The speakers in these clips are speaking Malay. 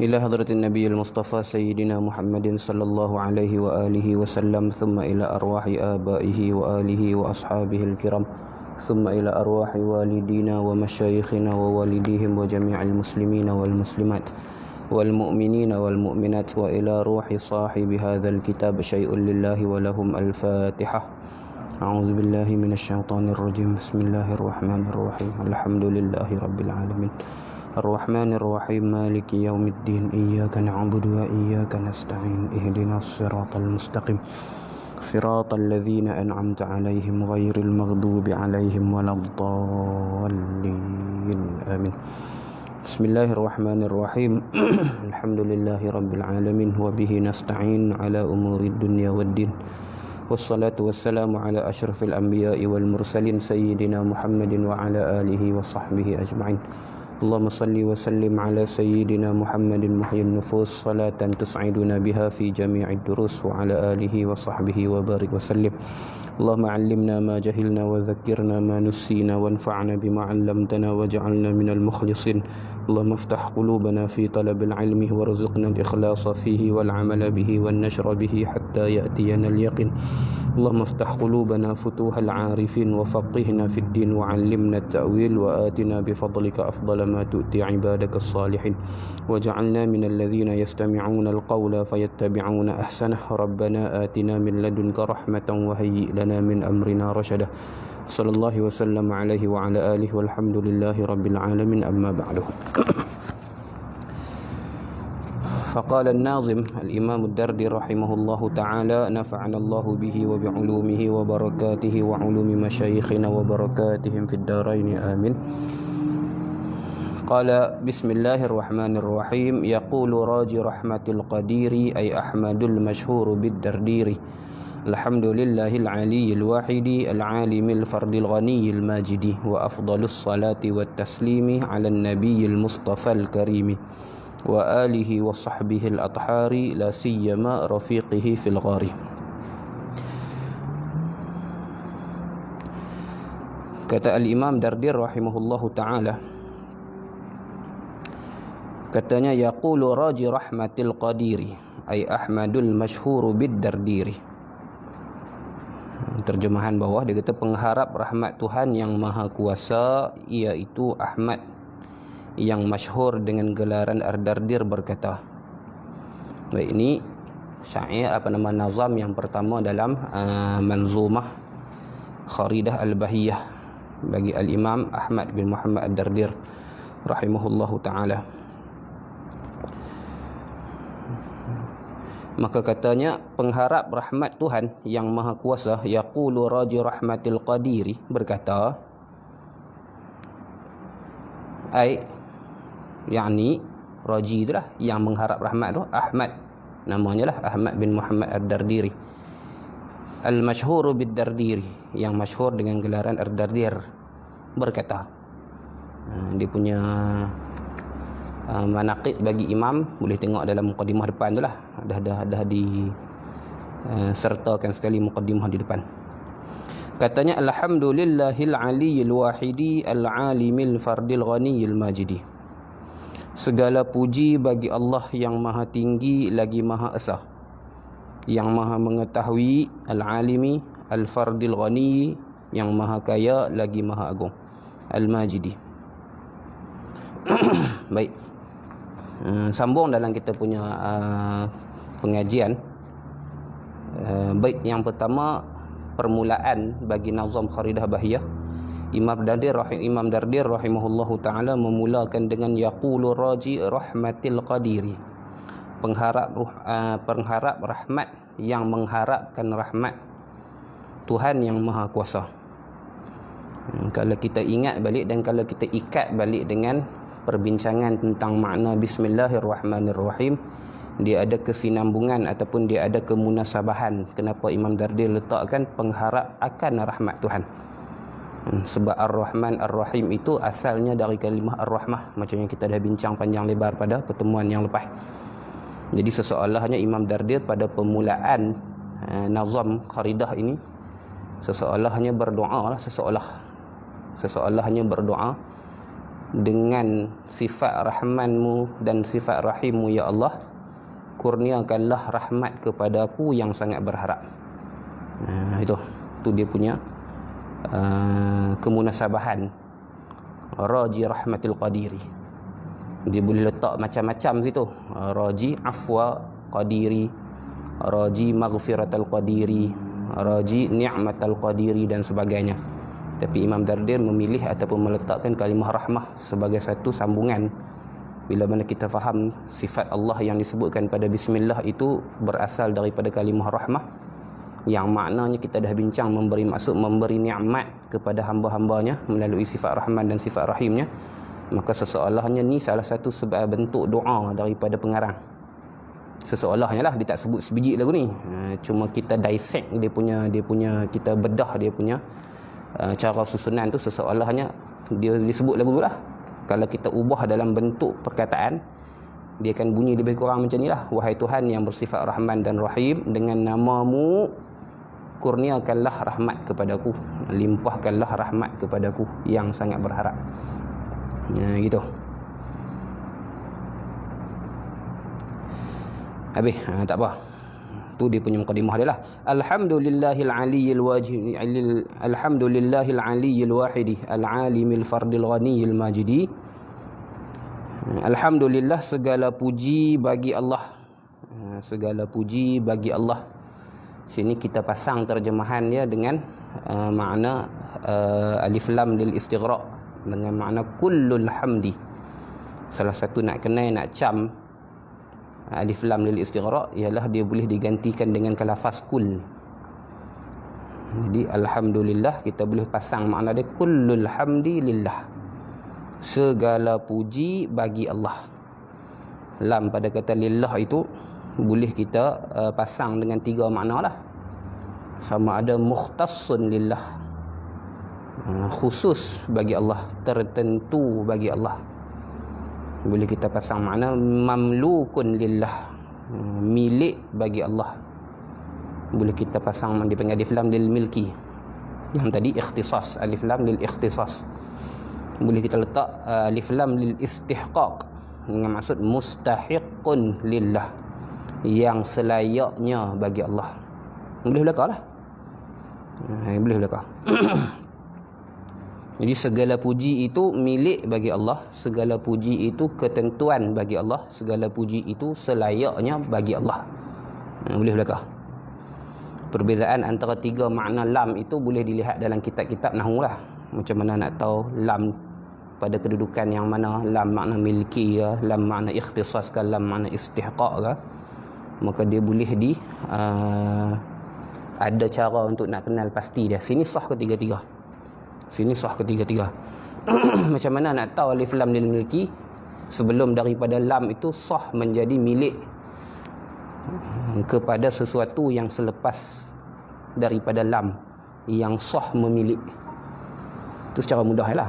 إلى حضرة النبي المصطفى سيدنا محمد صلى الله عليه وآله وسلم، ثم إلى أرواح آبائه وآله وأصحابه الكرام، ثم إلى أرواح والدينا ومشايخنا ووالديهم وجميع المسلمين والمسلمات والمؤمنين والمؤمنات، وإلى روح صاحب هذا الكتاب شيء لله ولهم الفاتحة. أعوذ بالله من الشيطان الرجيم. بسم الله الرحمن الرحيم. الحمد لله رب العالمين الرحمن الرحيم مالك يوم الدين إياك نعبد وإياك نستعين اهدنا الصراط المستقيم صراط الذين أنعمت عليهم غير المغضوب عليهم ولا الضالين آمين. بسم الله الرحمن الرحيم الحمد لله رب العالمين وبه نستعين على أمور الدنيا والدين، والصلاة والسلام على أشرف الأنبياء والمرسلين سيدنا محمد وعلى آله وصحبه أجمعين. اللهم صل وسلم على سيدنا محمد محيي النفوس صلاة تسعدنا بها في جميع الدروس، وعلى آله وصحبه وبارك وسلم. اللهم علمنا ما جهلنا وذكرنا ما نسينا وانفعنا بما علمتنا واجعلنا من المخلصين. اللهم افتح قلوبنا في طلب العلم وارزقنا الإخلاص فيه والعمل به والنشر به حتى يأتينا اليقين. اللهم افتح قلوبنا فتوح العارفين وفقهنا في الدين وعلمنا التأويل، وآتنا بفضلك أفضل ما تؤتي عبادك الصالحين، وجعلنا من الذين يستمعون القول فيتبعون أحسنه. ربنا آتنا من لدنك رحمة وهيئ لنا من أمرنا رشدا. صلى الله وسلم عليه وعلى آله والحمد لله رب العالمين. أما بعد. فقال الناظم الإمام الدردي رحمه الله تعالى: نفعنا الله به وبعلومه وبركاته وعلوم مشايخنا وبركاتهم في الدارين آمين. قال: بسم الله الرحمن الرحيم. يقول راجي رحمة القدير أي أحمد المشهور بالدردير: الحمد لله العلي الواحد العالم الفرد الغني الماجد، وأفضل الصلاة والتسليم على النبي المصطفى الكريم وآله وصحبه الأطهار، لا سيما رفيقه في الغار. Kata Al-Imam Dardir rahimahullahu ta'ala, katanya yaqulu raji rahmatil qadiri ay ahmadul mashhuru bid dardiri. Terjemahan bawah dia kata pengharap rahmat Tuhan yang maha kuasa, iaitu Ahmad yang masyhur dengan gelaran Ar-Dardir berkata. Baik, ini syair nazam yang pertama dalam manzumah Kharidah Al-Bahiyah bagi Al-Imam Ahmad bin Muhammad Ad-Dardir rahimahullahu ta'ala. Maka katanya pengharap rahmat Tuhan yang maha kuasa, yaqulu raji rahmatil qadiri, berkata, ai yakni raji itulah yang mengharap rahmat tu Ahmad, namanya lah Ahmad bin Muhammad Ad-Dardiri, al-masyhuru bid-Dardiri, yang masyhur dengan gelaran Ar-Dardir, berkata. Dia punya manaqib bagi imam boleh tengok dalam mukadimah depan tu lah, dah di sertakan sekali mukadimah di depan. Katanya alhamdulillahil aliyil wahidi al-alimil fardil ghaniyil majidi. Segala puji bagi Allah yang maha tinggi lagi maha esa, yang maha mengetahui, al-alimi al-fardil ghani, yang maha kaya lagi maha agung, al-majidi. Baik, sambung dalam kita punya pengajian. Bait yang pertama, permulaan bagi nazam Kharidah Bahiyah. Imam Dardir rahimahullahu ta'ala memulakan dengan yaqulu raji rahmatil qadiri, pengharap rahmat yang mengharapkan rahmat Tuhan yang maha kuasa. Kalau kita ingat balik dan kalau kita ikat balik dengan perbincangan tentang makna Bismillahirrahmanirrahim, dia ada kesinambungan ataupun dia ada kemunasabahan kenapa Imam Dardir letakkan pengharap akan rahmat Tuhan. Sebab Ar-Rahman Ar-Rahim itu asalnya dari kalimah Ar-Rahmah, macam yang kita dah bincang panjang lebar pada pertemuan yang lepas. Jadi seseolahnya Imam Dardir pada permulaan nazam Kharidah ini seseolahnya berdoa lah, seseolahnya berdoa dengan sifat Rahmanmu dan sifat Rahimmu ya Allah, kurniakanlah rahmat kepadaku yang sangat berharap. Itu dia punya kemunasabahan raji rahmatil qadiri. Dia boleh letak macam-macam situ, raji afwa qadiri, raji maghfiratal qadiri, raji ni'matal qadiri dan sebagainya. Tapi Imam Dardir memilih ataupun meletakkan kalimah rahmah sebagai satu sambungan. Bila mana kita faham sifat Allah yang disebutkan pada bismillah itu berasal daripada kalimah rahmah, yang maknanya kita dah bincang memberi nikmat kepada hamba-hambanya melalui sifat Rahman dan sifat Rahimnya, maka seseolahnya ni salah satu sebab bentuk doa daripada pengarang. Seseolahnya lah, dia tak sebut sebiji lagu ni, cuma kita dissect dia punya kita bedah dia punya cara susunan tu. Seseolahnya dia disebut lagu tu lah. Kalau kita ubah dalam bentuk perkataan, dia akan bunyi lebih kurang macam ni lah: wahai Tuhan yang bersifat Rahman dan Rahim, dengan namamu kurniakanlah rahmat kepadaku, limpahkanlah rahmat kepadaku yang sangat berharap. Gitu. Habis, tak apa. Tu dia punya mukadimah dia lah. Alhamdulillahil aliyyil wajib, alhamdulillahil aliyyil wahidi, al-alimil fardil ghaniyil majidi. Alhamdulillah, segala puji bagi Allah. Segala puji bagi Allah. Sini kita pasang terjemahan dia dengan makna alif lam lil istighraq, dengan makna kullul hamdi. Salah satu nak kenal, nak cam alif lam lil istighraq ialah dia boleh digantikan dengan lafaz kull. Jadi alhamdulillah kita boleh pasang makna dia kullul hamdi lillah, segala puji bagi Allah. Lam pada kata lillah itu boleh kita pasang dengan tiga makna lah. Sama ada mukhtassun lillah, khusus bagi Allah, tertentu bagi Allah. Boleh kita pasang makna mamlukun lillah, milik bagi Allah. Boleh kita pasang dipanggil alif lam lil milki, yang tadi ikhtisas, alif lam lil ikhtisas. Boleh kita letak alif lam lil istihqaq, dengan maksud mustahiqun lillah, yang selayaknya bagi Allah. Boleh belakang lah. Boleh belakang. Jadi segala puji itu milik bagi Allah, segala puji itu ketentuan bagi Allah, segala puji itu selayaknya bagi Allah. Boleh belakang. Perbezaan antara tiga makna lam itu boleh dilihat dalam kitab-kitab nahwu lah. Macam mana nak tahu lam pada kedudukan yang mana, lam makna milki ke, lam makna ikhtisas ke, lam makna istihqaq ke. Maka dia boleh ada cara untuk nak kenal pasti dia. Sini sah ketiga-tiga. Sini sah ketiga-tiga. Macam mana nak tahu alif lam lil milki? Sebelum daripada lam itu sah menjadi milik kepada sesuatu yang selepas daripada lam, yang sah memilik. Itu secara mudah lah.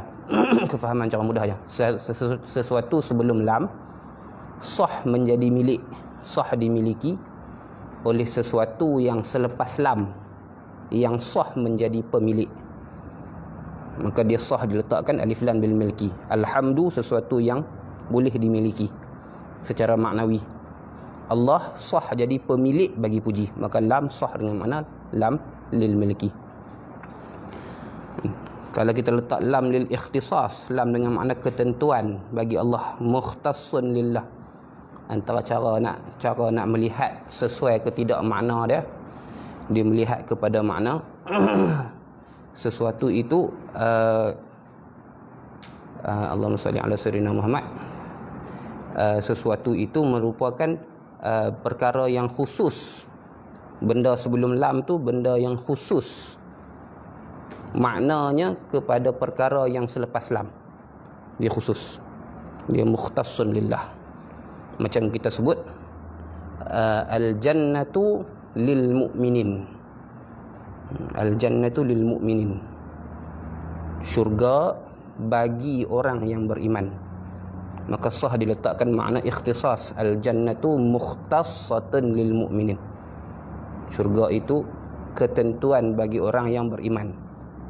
Kefahaman cara mudah je. Sesuatu sebelum lam sah menjadi milik, sah dimiliki oleh sesuatu yang selepas lam, yang sah menjadi pemilik. Maka dia sah diletakkan alif lam bil milki. Alhamdu, sesuatu yang boleh dimiliki secara maknawi. Allah sah jadi pemilik bagi puji, maka lam sah dengan makna lam lil milki. Kalau kita letak lam lil ikhtisas, lam dengan makna ketentuan bagi Allah, mukhtassun lillah. Antara cara nak melihat sesuai ke tidak makna dia, dia melihat kepada makna sesuatu itu Allahumma salli ala sayyidina Muhammad, sesuatu itu merupakan perkara yang khusus. Benda sebelum lam tu benda yang khusus maknanya kepada perkara yang selepas lam. Dia khusus, dia mukhtassun lillah. Macam kita sebut al-jannatu lil mu'minin, al-jannatu lil mu'minin, syurga bagi orang yang beriman. Maka sah diletakkan makna ikhtisas, al-jannatu mukhtassatun lil mu'minin, syurga itu ketentuan bagi orang yang beriman.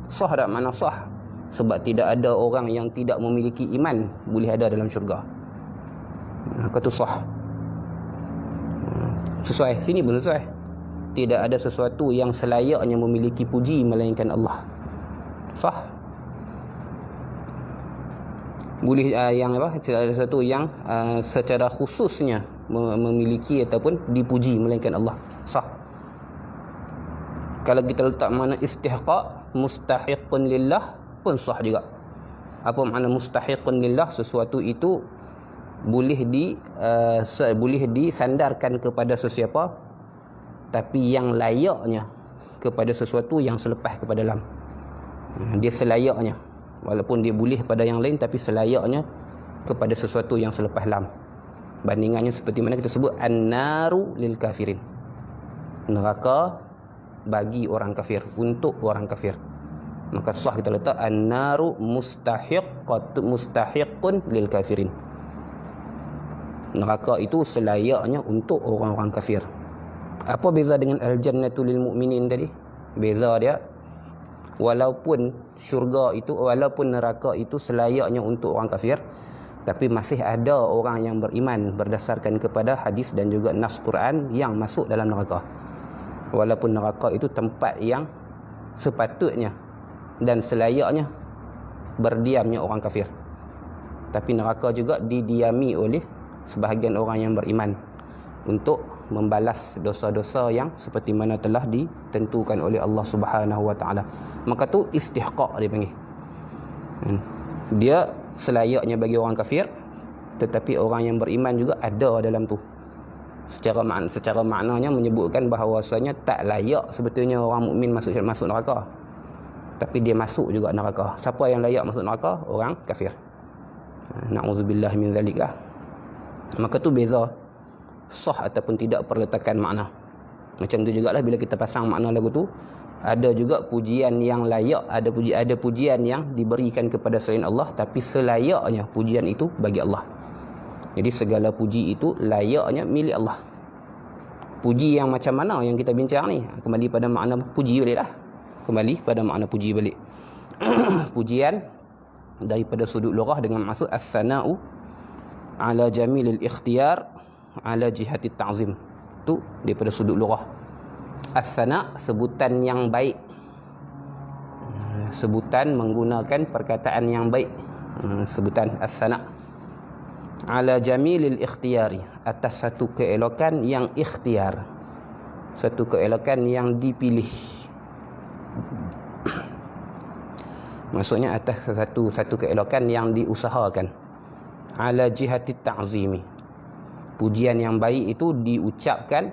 Sah tak makna sah? Sebab tidak ada orang yang tidak memiliki iman boleh ada dalam syurga. Kata sah. Sesuai, sini pun sesuai. Tidak ada sesuatu yang selayaknya memiliki puji melainkan Allah. Sah. Boleh yang apa? Tidak ada sesuatu yang secara khususnya memiliki ataupun dipuji melainkan Allah. Sah. Kalau kita letak makna istihqaq, mustahiqun lillah pun sah juga. Apa makna mustahiqun lillah? Sesuatu itu boleh disandarkan kepada sesiapa, tapi yang layaknya kepada sesuatu yang selepas kepada lam. Dia selayaknya, walaupun dia boleh pada yang lain, tapi selayaknya kepada sesuatu yang selepas lam. Bandingannya seperti mana kita sebut an-naru lil kafirin. Neraka bagi orang kafir, untuk orang kafir. Maka sah kita letak an-naru mustahiqun lil kafirin. Neraka itu selayaknya untuk orang-orang kafir. Apa beza dengan al-jannatu lil mu'minin tadi? Beza dia, walaupun syurga itu, walaupun neraka itu selayaknya untuk orang kafir, tapi masih ada orang yang beriman berdasarkan kepada hadis dan juga nas Quran yang masuk dalam neraka. Walaupun neraka itu tempat yang sepatutnya dan selayaknya berdiamnya orang kafir, tapi neraka juga didiami oleh sebahagian orang yang beriman untuk membalas dosa-dosa yang seperti mana telah ditentukan oleh Allah Subhanahu wa taala. Maka tu istihqaq dia panggil. Dia selayaknya bagi orang kafir, tetapi orang yang beriman juga ada dalam tu. Secara maknanya menyebutkan bahawasanya tak layak sebetulnya orang mukmin masuk neraka, tapi dia masuk juga neraka. Siapa yang layak masuk neraka? Orang kafir. Na'udzubillah min zalik lah. Maka tu beza sah ataupun tidak perletakan makna. Macam tu jugalah bila kita pasang makna lagu tu, ada juga pujian yang layak, ada pujian yang diberikan kepada selain Allah, tapi selayaknya pujian itu bagi Allah. Jadi segala puji itu layaknya milik Allah. Puji yang macam mana yang kita bincang ni? Kembali pada makna puji balik lah. Kembali pada makna puji balik. Pujian daripada sudut lughah dengan maksud as-sana'u ala jamilil ikhtiyar ala jihati ta'zim. Tu daripada sudut lughah. As-sana' sebutan yang baik. Sebutan menggunakan perkataan yang baik. Sebutan as-sana' ala jamilil ikhtiyari, atas satu keelokan yang ikhtiar, satu keelokan yang dipilih. Maksudnya atas satu keelokan yang diusahakan. Ala jihati ta'zimi, pujian yang baik itu diucapkan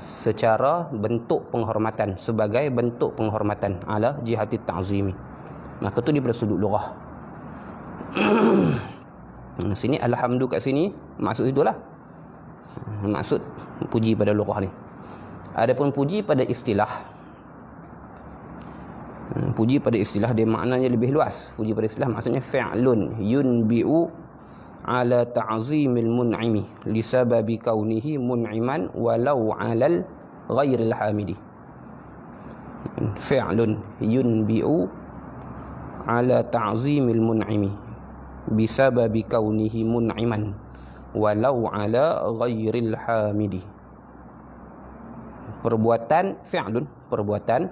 secara bentuk penghormatan, sebagai bentuk penghormatan. Ala jihati ta'zimi, maka tu daripada sudut lughah. Sini alhamdu kat sini maksud itulah, maksud puji pada lughah ni. Adapun puji pada istilah, puji pada istilah dia maknanya lebih luas. Puji pada istilah maksudnya fi'lun yunbi'u ala ta'zimil mun'imi li sababi kaunihi mun'iman walau 'alal ghairil hamidi. Fi'lun yunbi'u ala ta'zimil mun'imi bisababi kaunihi mun'iman walau ala ghairil hamidi. Perbuatan fi'lun, perbuatan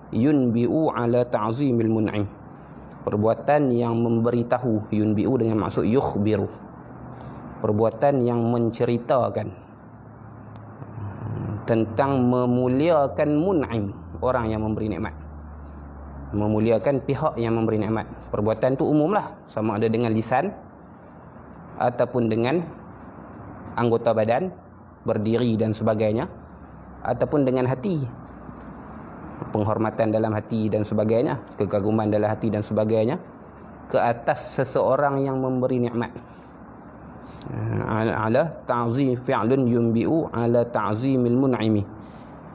yunbi'u ala ta'zimil mun'im, perbuatan yang memberitahu. Yunbi'u dengan maksud yukhbiru, perbuatan yang menceritakan tentang memuliakan mun'im, orang yang memberi nikmat, memuliakan pihak yang memberi nikmat. Perbuatan tu umumlah, sama ada dengan lisan ataupun dengan anggota badan, berdiri dan sebagainya, ataupun dengan hati, penghormatan dalam hati dan sebagainya, kekaguman dalam hati dan sebagainya ke atas seseorang yang memberi nikmat. Ala ta'zim fi'lun yunbi'u ala ta'zimil mun'imi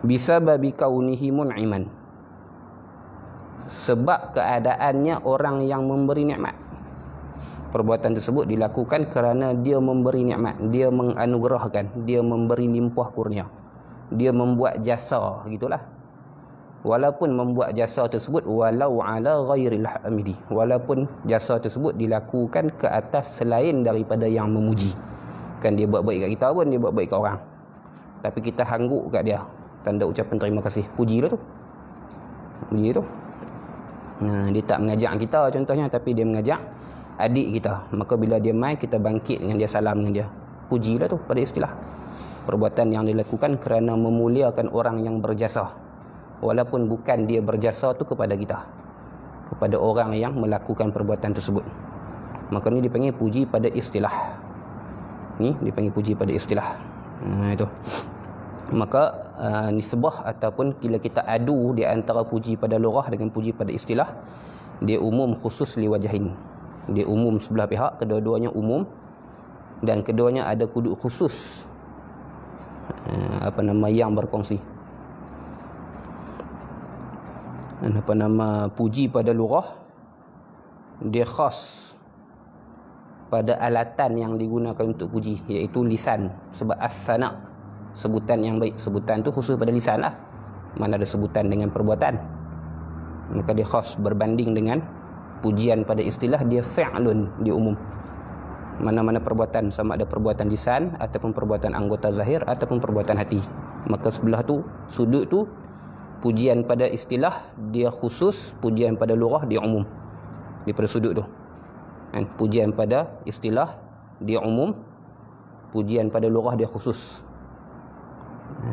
bisababi kaunihi mun'iman, sebab keadaannya orang yang memberi nikmat. Perbuatan tersebut dilakukan kerana dia memberi nikmat, dia menganugerahkan, dia memberi limpah kurnia, dia membuat jasa, gitulah. walaupun membuat jasa tersebut walau ala ghairil hamidi, walaupun jasa tersebut dilakukan ke atas selain daripada yang memuji. Kan dia buat baik kat kita pun, dia buat baik kat orang, tapi kita hangguk kat dia tanda ucapan terima kasih, pujilah tu, puji tu. Dia tak mengajak kita contohnya, tapi dia mengajak adik kita, maka bila dia mai kita bangkit dengan dia, salam dengan dia, pujilah tu pada istilah. Perbuatan yang dilakukan kerana memuliakan orang yang berjasa, walaupun bukan dia berjasa tu kepada kita, kepada orang yang melakukan perbuatan tersebut. Maka ni dipanggil puji pada istilah. Ni dipanggil puji pada istilah. Itu. Maka nisbah ataupun bila kita adu di antara puji pada lughah dengan puji pada istilah, dia umum khusus liwajahin. Dia umum sebelah pihak, kedua-duanya umum, dan keduanya ada kudu khusus yang berkongsi. Dan puji pada lughah dia khas pada alatan yang digunakan untuk puji, iaitu lisan. Sebab as-sana, sebutan yang baik, sebutan tu khusus pada lisan lah, mana ada sebutan dengan perbuatan, maka dia khas berbanding dengan pujian pada istilah, dia fi'lun, dia umum. Mana-mana perbuatan, sama ada perbuatan lisan ataupun perbuatan anggota zahir ataupun perbuatan hati, maka sebelah tu, sudut tu, pujian pada istilah dia khusus, pujian pada lughah dia umum. Daripada sudut tu, kan? Pujian pada istilah dia umum, pujian pada lughah dia khusus.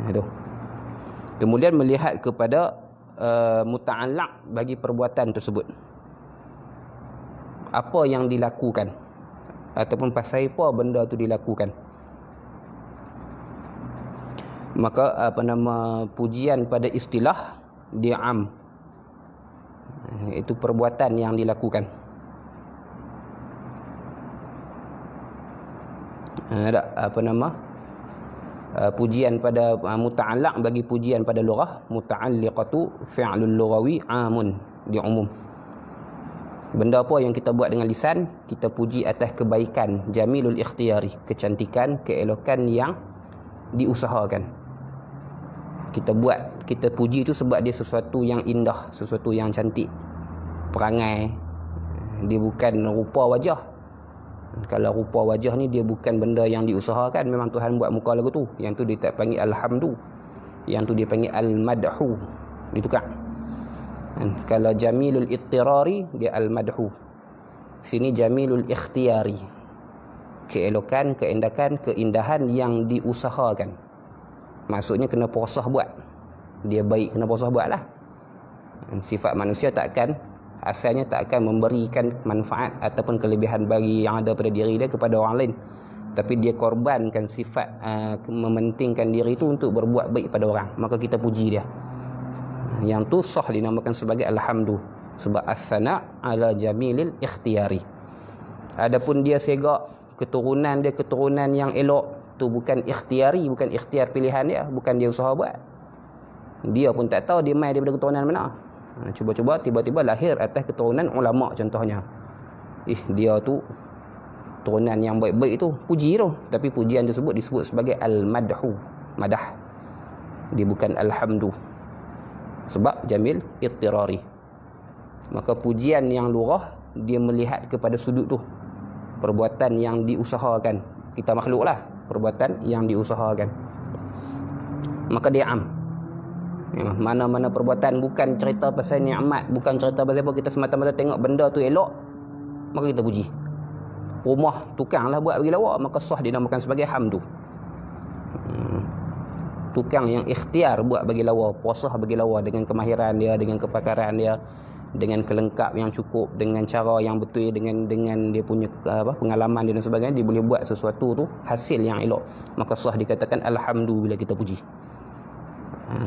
Itu. Kemudian melihat kepada muta'allaq bagi perbuatan tersebut, apa yang dilakukan ataupun pasal apa benda tu dilakukan. Maka pujian pada istilah dia am, itu perbuatan yang dilakukan. Pujian pada muta'allaq bagi pujian pada lughah, muta'alliqatu fi'lul lughawi amun, dia umum. Benda apa yang kita buat dengan lisan, kita puji atas kebaikan, jamilul ikhtiyari, kecantikan, keelokan yang diusahakan. Kita buat, kita puji itu sebab dia sesuatu yang indah, sesuatu yang cantik. Perangai, dia bukan rupa wajah. Kalau rupa wajah ni dia bukan benda yang diusahakan, memang Tuhan buat muka lagu tu. Yang tu dia tak panggil alhamdu, yang tu dia panggil al-madhu, ditukar. Kalau jamilul ittirari dia al-madhu, sini jamilul ikhtiyari, keelokan, keindahan, keindahan yang diusahakan. Maksudnya kena prosah buat, dia baik kena prosah buat lah. Sifat manusia takkan, asalnya tak akan memberikan manfaat ataupun kelebihan bagi yang ada pada diri dia kepada orang lain, tapi dia korbankan sifat mementingkan diri itu untuk berbuat baik pada orang, maka kita puji dia. Yang tu sah dinamakan sebagai alhamdu, sebab as-sana ala jamilil ikhtiyari. Adapun dia segak keturunan dia keturunan yang elok, tu bukan ikhtiyari, bukan ikhtiar pilihan dia, bukan dia usaha buat. Dia pun tak tahu dia mai daripada keturunan mana. Cuba-cuba tiba-tiba lahir atas keturunan ulama contohnya. Dia tu turunan yang baik-baik tu, puji tu, tapi pujian tersebut disebut sebagai al-madhu, madah. Dia bukan alhamdu, sebab jamil ittirari. Maka pujian yang lughah dia melihat kepada sudut tu, perbuatan yang diusahakan. Kita makhluk lah, perbuatan yang diusahakan, maka dia am. Mana-mana perbuatan bukan cerita pasal nikmat, bukan cerita pasal apa, kita semata-mata tengok benda tu elok, maka kita puji. Rumah tukang lah buat bagi lawak, maka sah dinamakan sebagai hamdu. Tukang yang ikhtiar buat bagi lawa, puasah bagi lawa dengan kemahiran dia, dengan kepakaran dia, dengan kelengkap yang cukup, dengan cara yang betul, dengan dia punya pengalaman dia dan sebagainya, dia boleh buat sesuatu tu hasil yang elok, maka sah dikatakan alhamdu bila kita puji.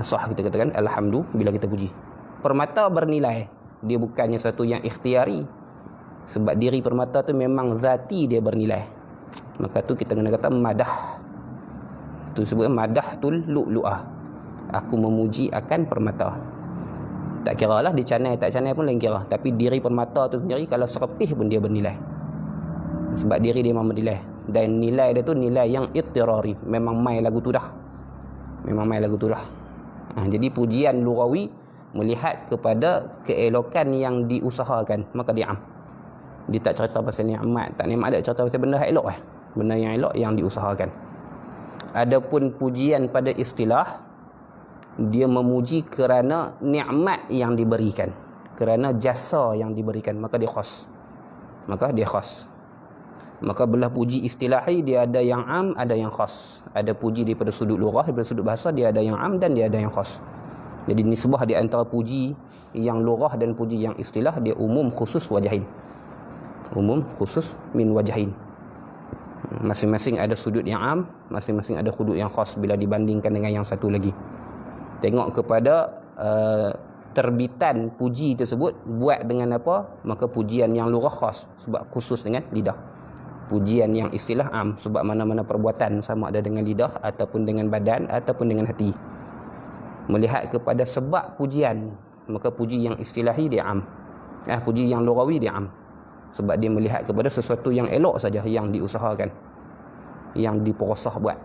Sah kita katakan alhamdu bila kita puji. Permata bernilai, dia bukannya satu yang ikhtiari, sebab diri permata tu memang zati dia bernilai, maka tu kita kena kata madah. Tu sebut madahtul lu'lu'ah, aku memuji akan permata. Tak kira lah dia canai tak canai pun lain kira, tapi diri permata tu sendiri kalau serpih pun dia bernilai, sebab diri dia memang bernilai. Dan nilai dia tu nilai yang ittirari, memang mai lagu tu dah, memang mai lagu tu dah. Jadi pujian lughawi melihat kepada keelokan yang diusahakan, maka dia am. Dia tak cerita pasal nikmat, tak nikmat, dia cerita pasal benda elok benda yang elok yang diusahakan. Adapun pujian pada istilah, dia memuji kerana nikmat yang diberikan, kerana jasa yang diberikan, maka dia khas. Maka belah puji istilahi dia ada yang am, ada yang khas. Ada puji daripada sudut lughah, daripada sudut bahasa dia ada yang am dan dia ada yang khas. Jadi nisbah di antara puji yang lughah dan puji yang istilah, dia umum khusus wajahin. Umum khusus min wajahin. Masing-masing ada sudut yang am, masing-masing ada sudut yang khas bila dibandingkan dengan yang satu lagi. Tengok kepada terbitan puji tersebut buat dengan apa, maka pujian yang lughah khas sebab khusus dengan lidah. Pujian yang istilah am sebab mana-mana perbuatan, sama ada dengan lidah ataupun dengan badan ataupun dengan hati. Melihat kepada sebab pujian, maka puji yang istilahi dia am. Puji yang lughawi dia am. Sebab dia melihat kepada sesuatu yang elok saja yang diusahakan, yang diperosah buat.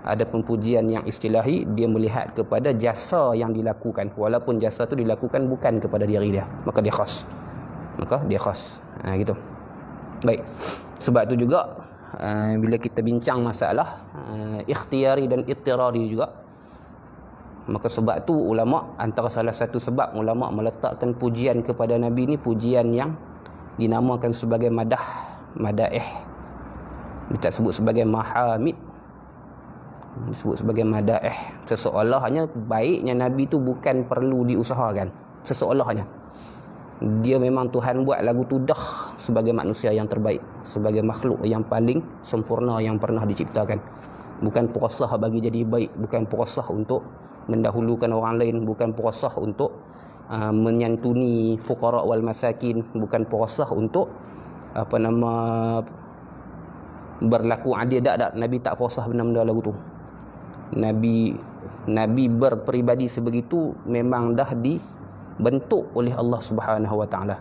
Adapun pujian yang istilahi, dia melihat kepada jasa yang dilakukan, walaupun jasa tu dilakukan bukan kepada diri dia, maka dia khas. Gitu. Baik. Sebab tu juga bila kita bincang masalah ikhtiyari dan ittirari juga, maka sebab tu ulama, antara salah satu sebab ulama meletakkan pujian kepada Nabi ni pujian yang dinamakan sebagai madaih. Dia tak sebut sebagai mahamid, disebut sebagai madaih. Seseolahnya baiknya Nabi tu bukan perlu diusahakan, seseolahnya dia memang Tuhan buat lagu tu dah sebagai manusia yang terbaik, sebagai makhluk yang paling sempurna yang pernah diciptakan. Bukan perosah bagi jadi baik, bukan perosah untuk mendahulukan orang lain, bukan perosah untuk menyantuni fuqara wal masakin, bukan perosah untuk berlaku adil. Tak, Nabi tak perosah benda-benda lagu tu. Nabi berperibadi sebegitu memang dah dibentuk oleh Allah Subhanahu wa taala.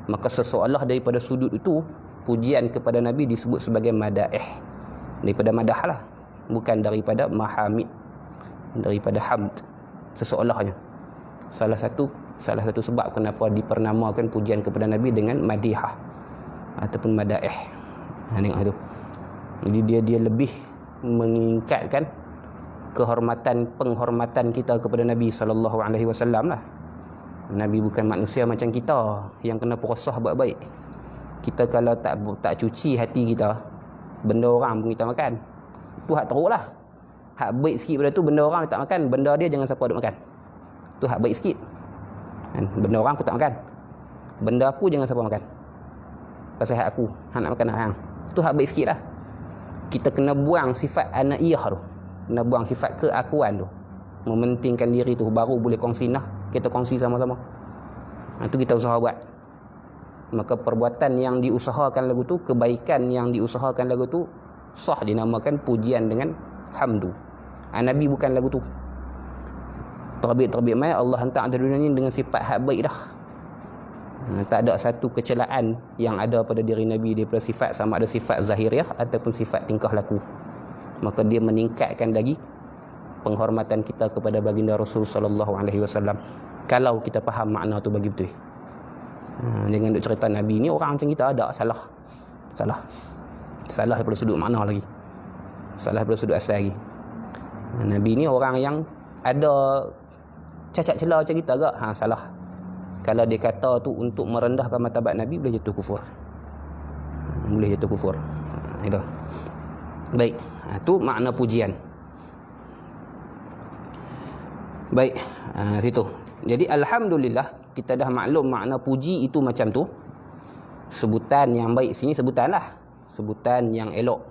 Maka seseolah daripada sudut itu, pujian kepada Nabi disebut sebagai madaih. Daripada madah lah, bukan daripada mahamid, daripada hamd. Seseolahnya. Salah satu sebab kenapa dipernamakan pujian kepada Nabi dengan madihah ataupun madaih. Tengok tu. Jadi dia lebih meningkatkan penghormatan kita kepada Nabi sallallahu alaihi wasallam lah. Nabi bukan manusia macam kita yang kena perosah buat baik. Kita kalau tak cuci hati kita, benda orang pun kita makan. Tu hak teruk lah. Hak baik sikit pada tu, benda orang tak makan, benda dia jangan siapa duk makan. Tu hak baik sikit. Benda orang aku tak makan, benda aku jangan siapa makan. Pasal hak aku, hak nak makan nak hang. Tu hak baik sikit lah. Kita kena buang sifat anaiyah tu, kena buang sifat keakuan tu, mementingkan diri tu, baru boleh kongsi nah. Kita kongsi sama-sama. Itu kita usaha buat. Maka perbuatan yang diusahakan lagu tu, kebaikan yang diusahakan lagu tu, sah dinamakan pujian dengan hamdu. Nabi bukan lagu tu. Terbit mai Allah hantar atas dunia ni dengan sifat hak baik dah. Tak ada satu kecelaan yang ada pada diri Nabi daripada sifat, sama ada sifat zahiriah ataupun sifat tingkah laku. Maka dia meningkatkan lagi penghormatan kita kepada baginda Rasul sallallahu alaihi wasallam, kalau kita faham makna tu bagi betul. Jangan duk cerita Nabi ni orang macam kita, ada salah daripada sudut makna lagi, salah daripada sudut asal lagi. Nabi ni orang yang ada cacat celah macam kita agak, salah. Kalau dia kata tu untuk merendahkan martabat Nabi, boleh jatuh kufur. Itu. Baik, tu makna pujian. Baik, situ. Jadi alhamdulillah kita dah maklum makna puji itu macam tu. Sebutan yang baik sini sebutan yang elok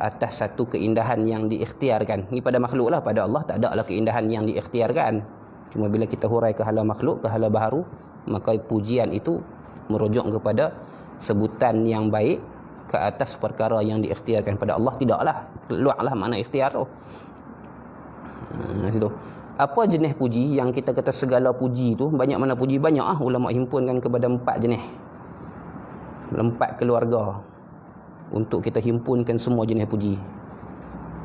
atas satu keindahan yang diikhtiarkan. Ni pada makhluk lah, pada Allah tak ada lah keindahan yang diikhtiarkan. Cuma bila kita hurai ke hala makhluk, ke hala baharu, maka pujian itu merujuk kepada sebutan yang baik ke atas perkara yang diikhtiarkan. Pada Allah tidaklah, keluarlah makna ikhtiar tu. Situ. Apa jenis puji yang kita kata segala puji tu, banyak mana puji? Banyak ulama himpunkan kepada 4 jenis, 4 keluarga untuk kita himpunkan semua jenis puji.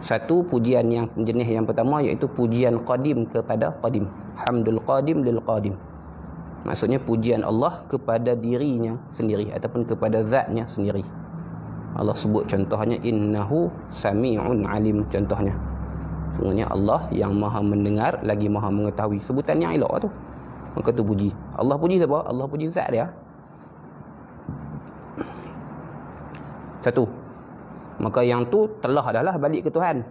Satu, pujian yang jenis yang pertama iaitu pujian qadim kepada qadim. Hamdul qadim lil qadim. Maksudnya pujian Allah kepada dirinya sendiri ataupun kepada zatnya sendiri. Allah sebut contohnya innahu sami'un alim, contohnya. Sungguhnya Allah yang maha mendengar lagi maha mengetahui. Sebutan yang elok tu. Maka tu puji. Allah puji siapa? Allah puji zat dia. Satu. Maka yang tu telah dah lah balik ke Tuhan.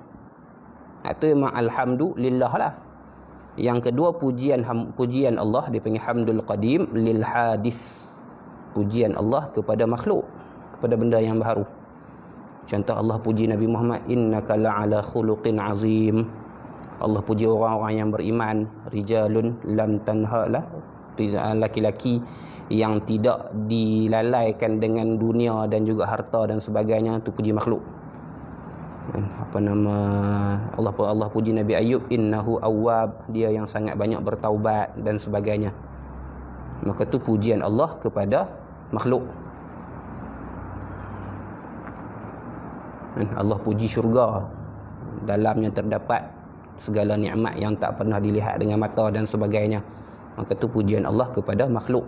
Itu memang alhamdulillah lah. Yang kedua, pujian Allah dipanggil hamdul qadim lil hadis. Pujian Allah kepada makhluk, kepada benda yang baru. Contoh Allah puji Nabi Muhammad, innaka la'ala khuluqin azim. Allah puji orang-orang yang beriman, rijalun lam tanhala, laki-laki yang tidak dilalaikan dengan dunia dan juga harta dan sebagainya, tu puji makhluk. Allah puji Nabi Ayub, innahu awwab, dia yang sangat banyak bertaubat dan sebagainya. Maka tu pujian Allah kepada makhluk. Allah puji syurga, dalamnya terdapat segala nikmat yang tak pernah dilihat dengan mata dan sebagainya. Maka tu pujian Allah kepada makhluk.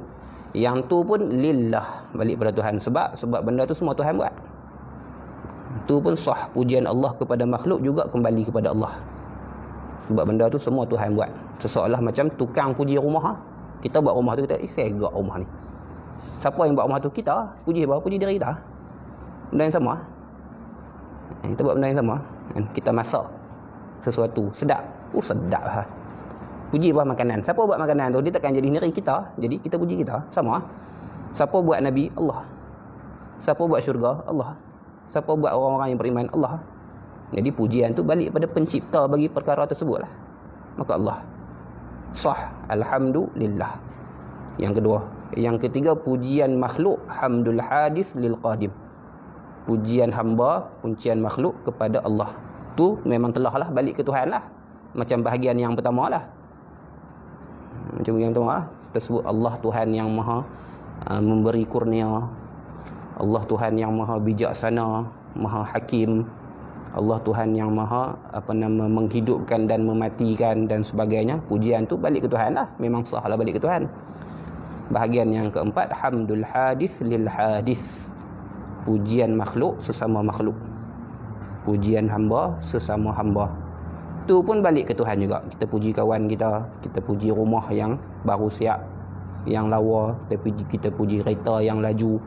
Yang tu pun lillah, balik pada Tuhan. Sebab benda tu semua Tuhan buat. Tu pun sah. Pujian Allah kepada makhluk juga kembali kepada Allah. Sebab benda tu semua Tuhan buat. Seseolah macam tukang puji rumah. Kita buat rumah tu, kita segak rumah ni. Siapa yang buat rumah tu? Kita. Puji apa? Puji diri kita. Benda yang sama. Kita buat benda yang sama. Kita masak sesuatu sedap. Sedap lah. Puji apa? Makanan. Siapa buat makanan tu? Dia takkan jadi diri kita. Jadi kita puji kita. Sama. Siapa buat Nabi? Allah. Siapa buat syurga? Allah. Siapa buat orang-orang yang beriman? Allah. Jadi pujian tu balik pada pencipta bagi perkara tersebut lah. Maka Allah. Sah. Alhamdulillah. Yang kedua. Yang ketiga, pujian makhluk. Hamdul hadis lil qadim. Pujian hamba, pujian makhluk kepada Allah. Tu memang telah lah balik ke Tuhan lah. Macam bahagian yang pertama lah. Macam yang pertama lah. Tersebut Allah Tuhan yang maha memberi kurnia. Allah Tuhan yang maha bijaksana, maha hakim. Allah Tuhan yang maha menghidupkan dan mematikan dan sebagainya. Pujian tu balik ke Tuhan lah. Memang sah lah balik ke Tuhan. Bahagian yang keempat, hamdul hadis lil hadis. Pujian makhluk sesama makhluk. Pujian hamba sesama hamba. Tu pun balik ke Tuhan juga. Kita puji kawan kita, kita puji rumah yang baru siap, yang lawa, kita puji kereta yang laju,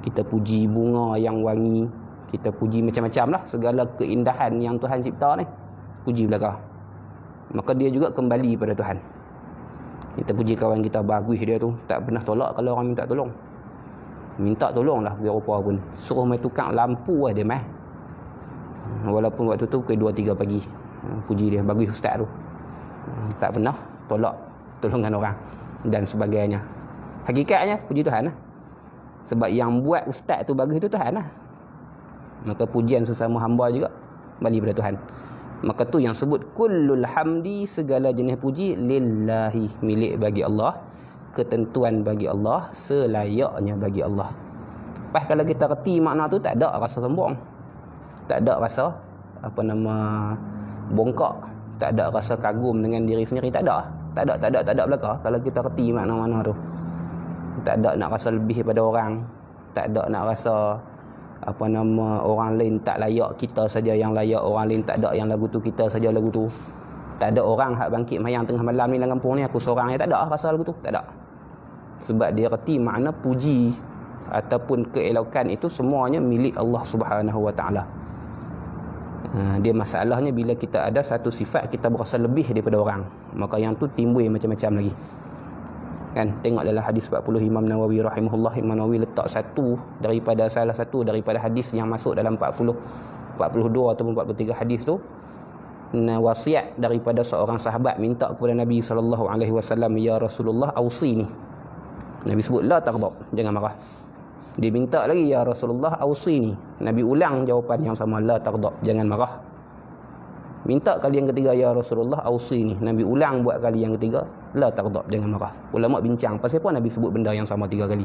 kita puji bunga yang wangi, kita puji macam-macam lah segala keindahan yang Tuhan cipta ni. Puji belaka. Maka dia juga kembali pada Tuhan. Kita puji kawan kita, bagus dia tu, tak pernah tolak kalau orang minta tolong. Minta tolong lah pergi rupa pun. Suruh main tukang lampu ada meh. Walaupun waktu tu pukul 2-3 pagi. Puji dia, bagus ustaz tu. Tak pernah tolak tolongan orang dan sebagainya. Hakikatnya puji Tuhan lah. Sebab yang buat ustaz tu bagus tu Tuhan lah. Maka pujian sesama hamba juga balik pada Tuhan. Maka tu yang sebut kullul hamdi, segala jenis puji lillahi, milik bagi Allah, ketentuan bagi Allah, selayaknya bagi Allah. Pas kalau kita reti makna tu, tak ada rasa sombong, tak ada rasa bongkak, tak ada rasa kagum dengan diri sendiri, tak ada belaka. Kalau kita reti makna-makna tu, tak ada nak rasa lebih daripada orang, tak ada nak rasa orang lain tak layak, kita saja yang layak, orang lain tak ada yang lagu tu, kita saja lagu tu. Tak ada orang hak bangkit mayang tengah malam ni dalam kampung ni, aku seorang yang tak ada rasa lagu tu, tak ada. Sebab dia reti makna puji ataupun keelokan itu semuanya milik Allah Subhanahu Wa Taala. Dia masalahnya bila kita ada satu sifat kita berasa lebih daripada orang, maka yang tu timbul macam-macam lagi. Kan, tengok dalam hadis 40 Imam Nawawi rahimahullah, Imam Nawawi letak salah satu daripada hadis yang masuk dalam 42 ataupun 43 hadis tu, wasiat daripada seorang sahabat minta kepada Nabi SAW, ya Rasulullah ausini. Nabi sebut la taghdab, jangan marah. Dia minta lagi, ya Rasulullah ausini. Nabi ulang jawapan yang sama, la taghdab, jangan marah. Minta kali yang ketiga, ya Rasulullah ausini. Nabi ulang buat kali yang ketiga, la taghdab, jangan marah. Ulama bincang pasal apa Nabi sebut benda yang sama 3 kali.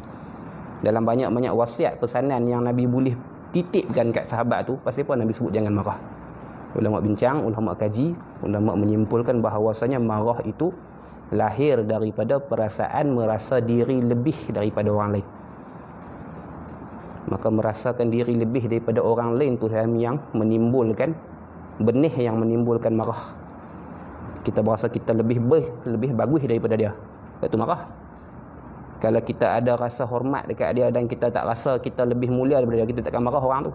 Dalam banyak-banyak wasiat pesanan yang Nabi boleh titipkan kat sahabat tu, pasal apa Nabi sebut jangan marah. Ulama bincang, ulama kaji, ulama menyimpulkan bahawasanya marah itu lahir daripada perasaan merasa diri lebih daripada orang lain. Maka merasakan diri lebih daripada orang lain tu yang menimbulkan benih yang menimbulkan marah. Kita berasa kita lebih bagus daripada dia, itu marah. Kalau kita ada rasa hormat dekat dia dan kita tak rasa kita lebih mulia daripada dia, kita takkan marah orang tu.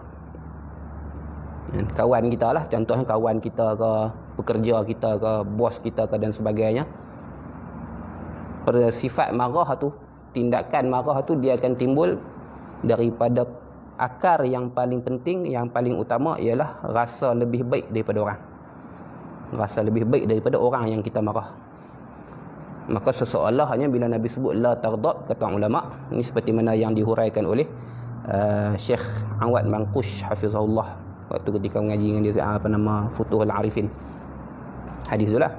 Kawan kita lah, contohnya kawan kita ke, pekerja kita ke, bos kita ke dan sebagainya. Sifat marah tu, tindakan marah tu dia akan timbul daripada akar yang paling penting, yang paling utama ialah rasa lebih baik daripada orang. Rasa lebih baik daripada orang yang kita marah. Maka seseolahnya bila Nabi sebut la taghdab, kata ulama, ini seperti mana yang dihuraikan oleh Syekh Awad Manqush hafizahullah waktu ketika mengaji dengan dia Futuhul Arifin. Hadis itulah.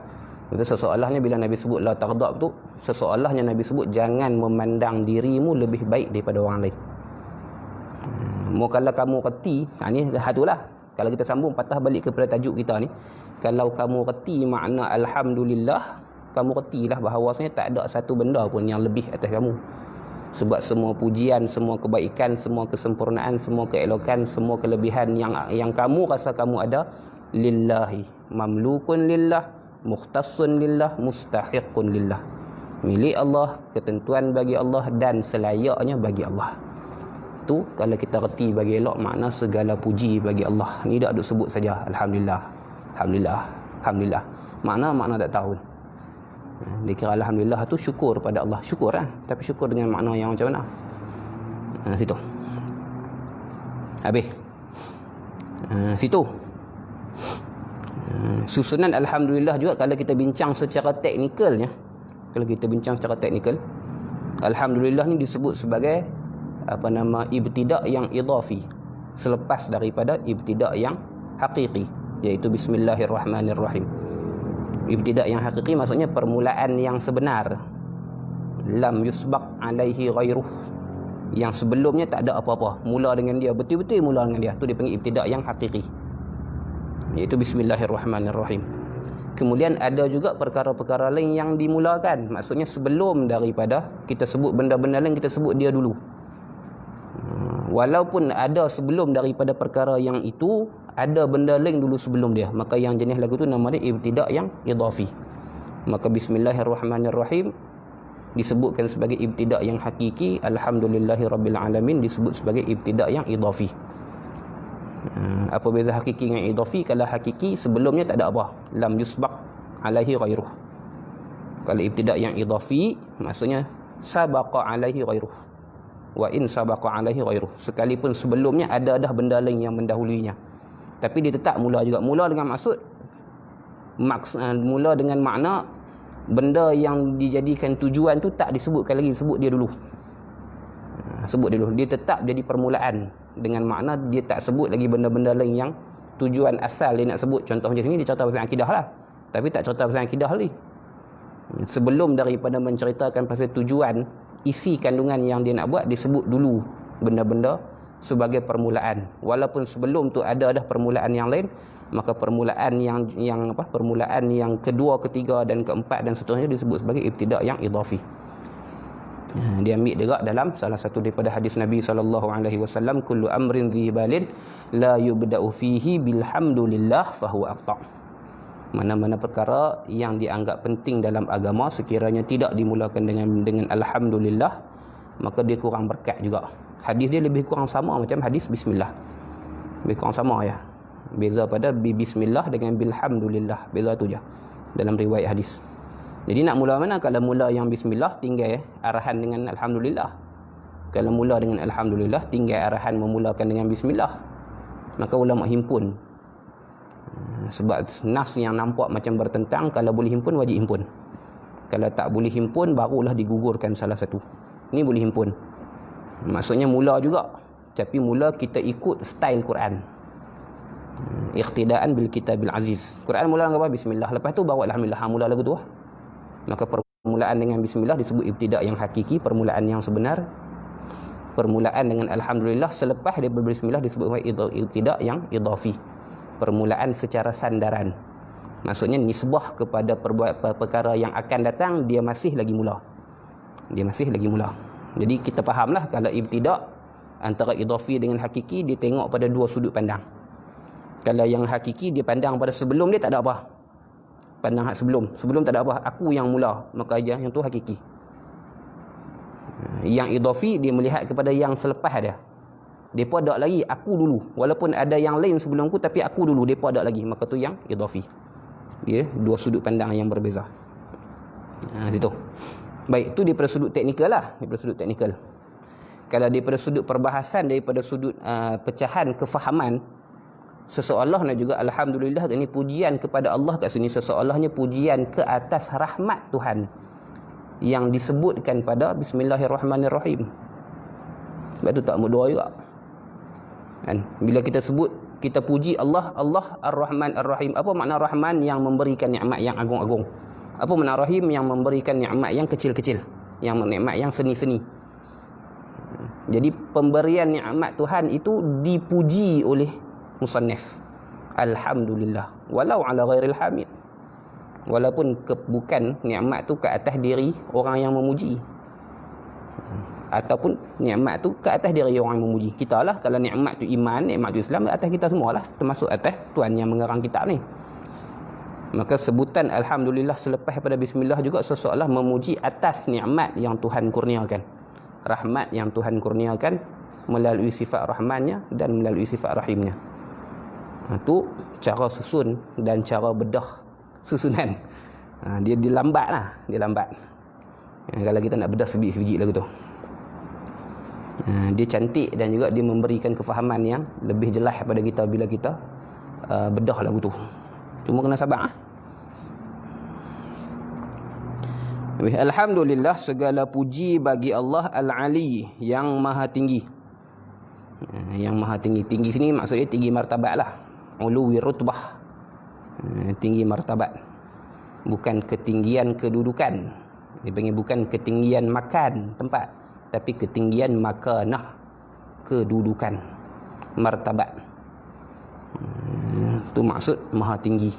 Itu seseolahnya bila Nabi sebut la taghdab tu, seseolahnya Nabi sebut jangan memandang dirimu lebih baik daripada orang lain. Mau kalau kamu reti, ni hatulah. Kalau kita sambung patah balik kepada tajuk kita ni, kalau kamu reti makna alhamdulillah, kamu retilah bahawasanya tak ada satu benda pun yang lebih atas kamu. Sebab semua pujian, semua kebaikan, semua kesempurnaan, semua keelokan, semua kelebihan yang kamu rasa kamu ada lillahi, mamlukun lillah, mukhtassun lillah, mustahiqun lillah. Milik Allah, ketentuan bagi Allah dan selayaknya bagi Allah. Tu kalau kita reti bagi elok, makna segala puji bagi Allah. Ni dah duk sebut saja alhamdulillah, alhamdulillah, alhamdulillah. Makna tak tahu. Dia kira alhamdulillah tu syukur pada Allah. Syukur lah, tapi syukur dengan makna yang macam mana? Situ. Habis. Situ. Susunan alhamdulillah juga kalau kita bincang secara teknikalnya. Kalau kita bincang secara teknikal, alhamdulillah ni disebut sebagai ibtida' yang idafi, selepas daripada ibtida' yang hakiki, iaitu bismillahirrahmanirrahim. Ibtida' yang hakiki maksudnya permulaan yang sebenar. Lam yusbaq alaihi ghairuh, yang sebelumnya tak ada apa-apa, mula dengan dia, betul-betul mula dengan dia, tu dipanggil ibtida' yang hakiki, iaitu bismillahirrahmanirrahim. Kemudian ada juga perkara-perkara lain yang dimulakan, maksudnya sebelum daripada kita sebut benda-benda lain, kita sebut dia dulu. Walaupun ada sebelum daripada perkara yang itu, ada benda lain dulu sebelum dia, maka yang jenis lagu tu nama dia ibtida' yang idafi. Maka bismillahirrahmanirrahim disebutkan sebagai ibtida' yang hakiki, alhamdulillahirabbil alamin disebut sebagai ibtida' yang idafi. Apa beza hakiki dengan idafi? Kalau hakiki sebelumnya tak ada apa, lam yusbaq alaihi ghairuh. Kalau ibtida' yang idafi maksudnya sabaqa alaihi ghairuh. Wa in sabaqa alaihi ghairuh, sekalipun sebelumnya ada dah benda lain yang mendahuluinya, tapi dia tetap mula juga. Mula dengan maksud mula dengan makna benda yang dijadikan tujuan tu tak disebutkan lagi, sebut dia dulu. Sebut dia dulu, dia tetap jadi permulaan, dengan makna dia tak sebut lagi benda-benda lain yang tujuan asal dia nak sebut. Contoh macam sini dia cerita pasal akidah lah, tapi tak cerita pasal akidah lagi. Sebelum daripada menceritakan pasal tujuan, isi kandungan yang dia nak buat, disebut dulu benda-benda sebagai permulaan. Walaupun sebelum tu ada dah permulaan yang lain, maka permulaan permulaan yang kedua, ketiga dan keempat dan seterusnya disebut sebagai ibtida' yang idafi. Dia ambil juga dalam salah satu daripada hadis Nabi SAW, kullu amrin dhibalin la yubda'u fihi bilhamdulillah fahuwa aqta'. Mana-mana perkara yang dianggap penting dalam agama, sekiranya tidak dimulakan dengan alhamdulillah, maka dia kurang berkat juga. Hadis dia lebih kurang sama macam hadis bismillah. Lebih kurang sama ya. Beza pada bismillah dengan bilhamdulillah. Beza tu je dalam riwayat hadis. Jadi nak mula mana? Kalau mula yang bismillah, tinggal arahan dengan alhamdulillah. Kalau mula dengan alhamdulillah, tinggal arahan memulakan dengan bismillah. Maka ulama himpun. Sebab nas yang nampak macam bertentang, kalau boleh himpun wajib himpun. Kalau tak boleh himpun, barulah digugurkan salah satu. Ini boleh himpun. Maksudnya mula juga, tapi mula kita ikut style Quran. Iqtidaan bil kitabil aziz. Quran mula dengan apa? Bismillah. Lepas tu baru alhamdulillah. Mula lagu tu. Maka permulaan dengan bismillah disebut ibtida' yang hakiki, permulaan yang sebenar. Permulaan dengan alhamdulillah selepas dia berbismillah disebut ibtida' yang idafi, permulaan secara sandaran. Maksudnya nisbah kepada perkara yang akan datang, dia masih lagi mula. Jadi kita fahamlah kalau ibtidak antara idafi dengan hakiki, dia tengok pada dua sudut pandang. Kalau yang hakiki dia pandang pada sebelum dia tak ada apa. Pandang hak sebelum tak ada apa, aku yang mula, maka yang tu hakiki. Yang idafi dia melihat kepada yang selepas dia. Depa ada lagi aku dulu, walaupun ada yang lain sebelumku, tapi aku dulu, depa ada lagi, maka tu yang idafi. Dia dua sudut pandang yang berbeza. Situ. Baik, itu daripada sudut teknikal lah, Kalau daripada sudut perbahasan, daripada sudut pecahan kefahaman, seseolah-olah juga alhamdulillah, ini pujian kepada Allah kat sini, seseolah-olahnya pujian ke atas rahmat Tuhan yang disebutkan pada Bismillahirrahmanirrahim. Sebab tu tak berdoa juga. Kan? Bila kita sebut, kita puji Allah, Allah Ar-Rahman Ar-Rahim. Apa makna Rahman? Yang memberikan nikmat yang agung-agung. Apa makna Rahim? Yang memberikan nikmat yang kecil-kecil, yang nikmat yang seni-seni. Jadi pemberian nikmat Tuhan itu dipuji oleh musannif. Alhamdulillah. Walau ala ghairil hamid. Walaupun bukan nikmat tu ke atas diri orang yang memuji, ataupun nikmat tu ke atas diri orang yang memuji. Kita lah, kalau nikmat tu iman, nikmat tu Islam, atas kita semua lah, termasuk atas Tuhan yang mengarang kitab ni. Maka sebutan alhamdulillah selepas pada bismillah juga seseolah memuji atas nikmat yang Tuhan kurniakan, rahmat yang Tuhan kurniakan melalui sifat rahmannya dan melalui sifat rahimnya. Itu cara susun dan cara bedah susunan. Dia lambat lah, kalau kita nak bedah sebiji-sebiji lagu tu. Dia cantik dan juga dia memberikan kefahaman yang lebih jelas pada kita bila kita bedah lagu tu. Cuma kena sabar. Alhamdulillah, segala puji bagi Allah Al-Ali, yang maha tinggi. Yang maha tinggi. Tinggi sini maksudnya tinggi martabat lah. Uluwi rutbah. Tinggi martabat. Bukan ketinggian kedudukan. Dia panggil bukan ketinggian makan tempat, tapi ketinggian makanah, kedudukan, martabat. Itu maksud maha tinggi.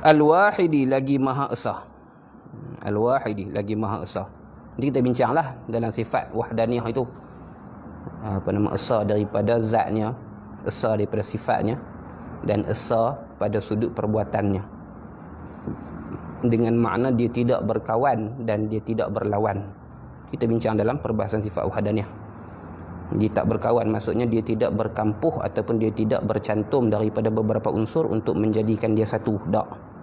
Al-Wahidi, lagi maha esa. Al-Wahidi, lagi maha esa. Nanti kita bincanglah dalam sifat wahdaniyah itu. Esa daripada zatnya, esa daripada sifatnya, dan esa pada sudut perbuatannya. Dengan makna dia tidak berkawan dan dia tidak berlawan. Kita bincang dalam perbahasan sifat wahdaniyah. Dia tak berkawan, maksudnya dia tidak berkampuh ataupun dia tidak bercantum daripada beberapa unsur untuk menjadikan dia satu. Tak.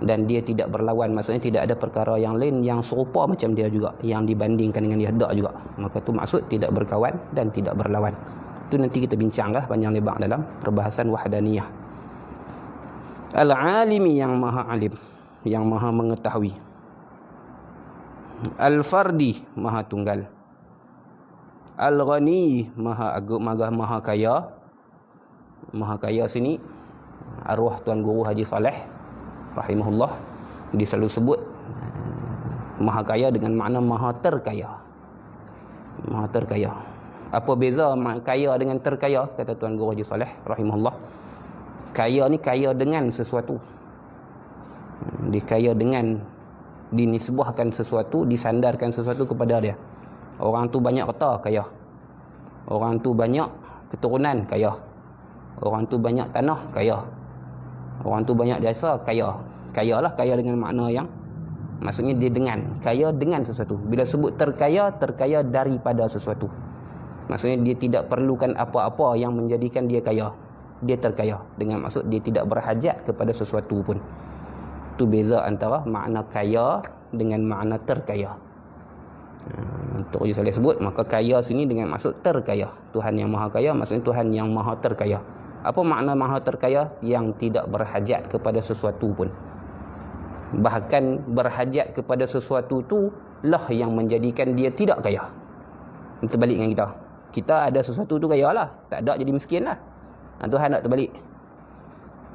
Dan dia tidak berlawan, maksudnya tidak ada perkara yang lain yang serupa macam dia juga, yang dibandingkan dengan dia. Tak juga. Maka tu maksud tidak berkawan dan tidak berlawan. Itu nanti kita bincanglah panjang lebar dalam perbahasan wahdaniyah. Al-Alimi, yang maha alim, yang maha mengetahui. Al-Fardi, maha tunggal. Al-Ghani, maha agung, maha kaya. Maha kaya sini arwah Tuan Guru Haji Saleh rahimahullah, dia selalu sebut maha kaya dengan makna maha terkaya. Maha terkaya. Apa beza kaya dengan terkaya? Kata Tuan Guru Haji Saleh rahimahullah, kaya ni kaya dengan sesuatu. Dia kaya dengan dinisbahkan sesuatu, disandarkan sesuatu kepada dia. Orang tu banyak harta, kaya. Orang tu banyak keturunan, kaya. Orang tu banyak tanah, kaya. Orang tu banyak jasa, kaya. Kaya lah, kaya dengan makna yang maksudnya dia dengan, kaya dengan sesuatu. Bila sebut terkaya, terkaya daripada sesuatu. Maksudnya dia tidak perlukan apa-apa yang menjadikan dia kaya. Dia terkaya. Dengan maksud dia tidak berhajat kepada sesuatu pun. Itu beza antara makna kaya dengan makna terkaya. Untuk Haji Saleh sebut, maka kaya sini dengan maksud terkaya. Tuhan yang maha kaya, maksudnya Tuhan yang maha terkaya. Apa makna maha terkaya? Yang tidak berhajat kepada sesuatu pun. Bahkan berhajat kepada sesuatu tu lah yang menjadikan dia tidak kaya. Terbalik dengan kita. Kita ada sesuatu tu kaya lah, tak ada jadi miskin lah. Tuhan nak terbalik.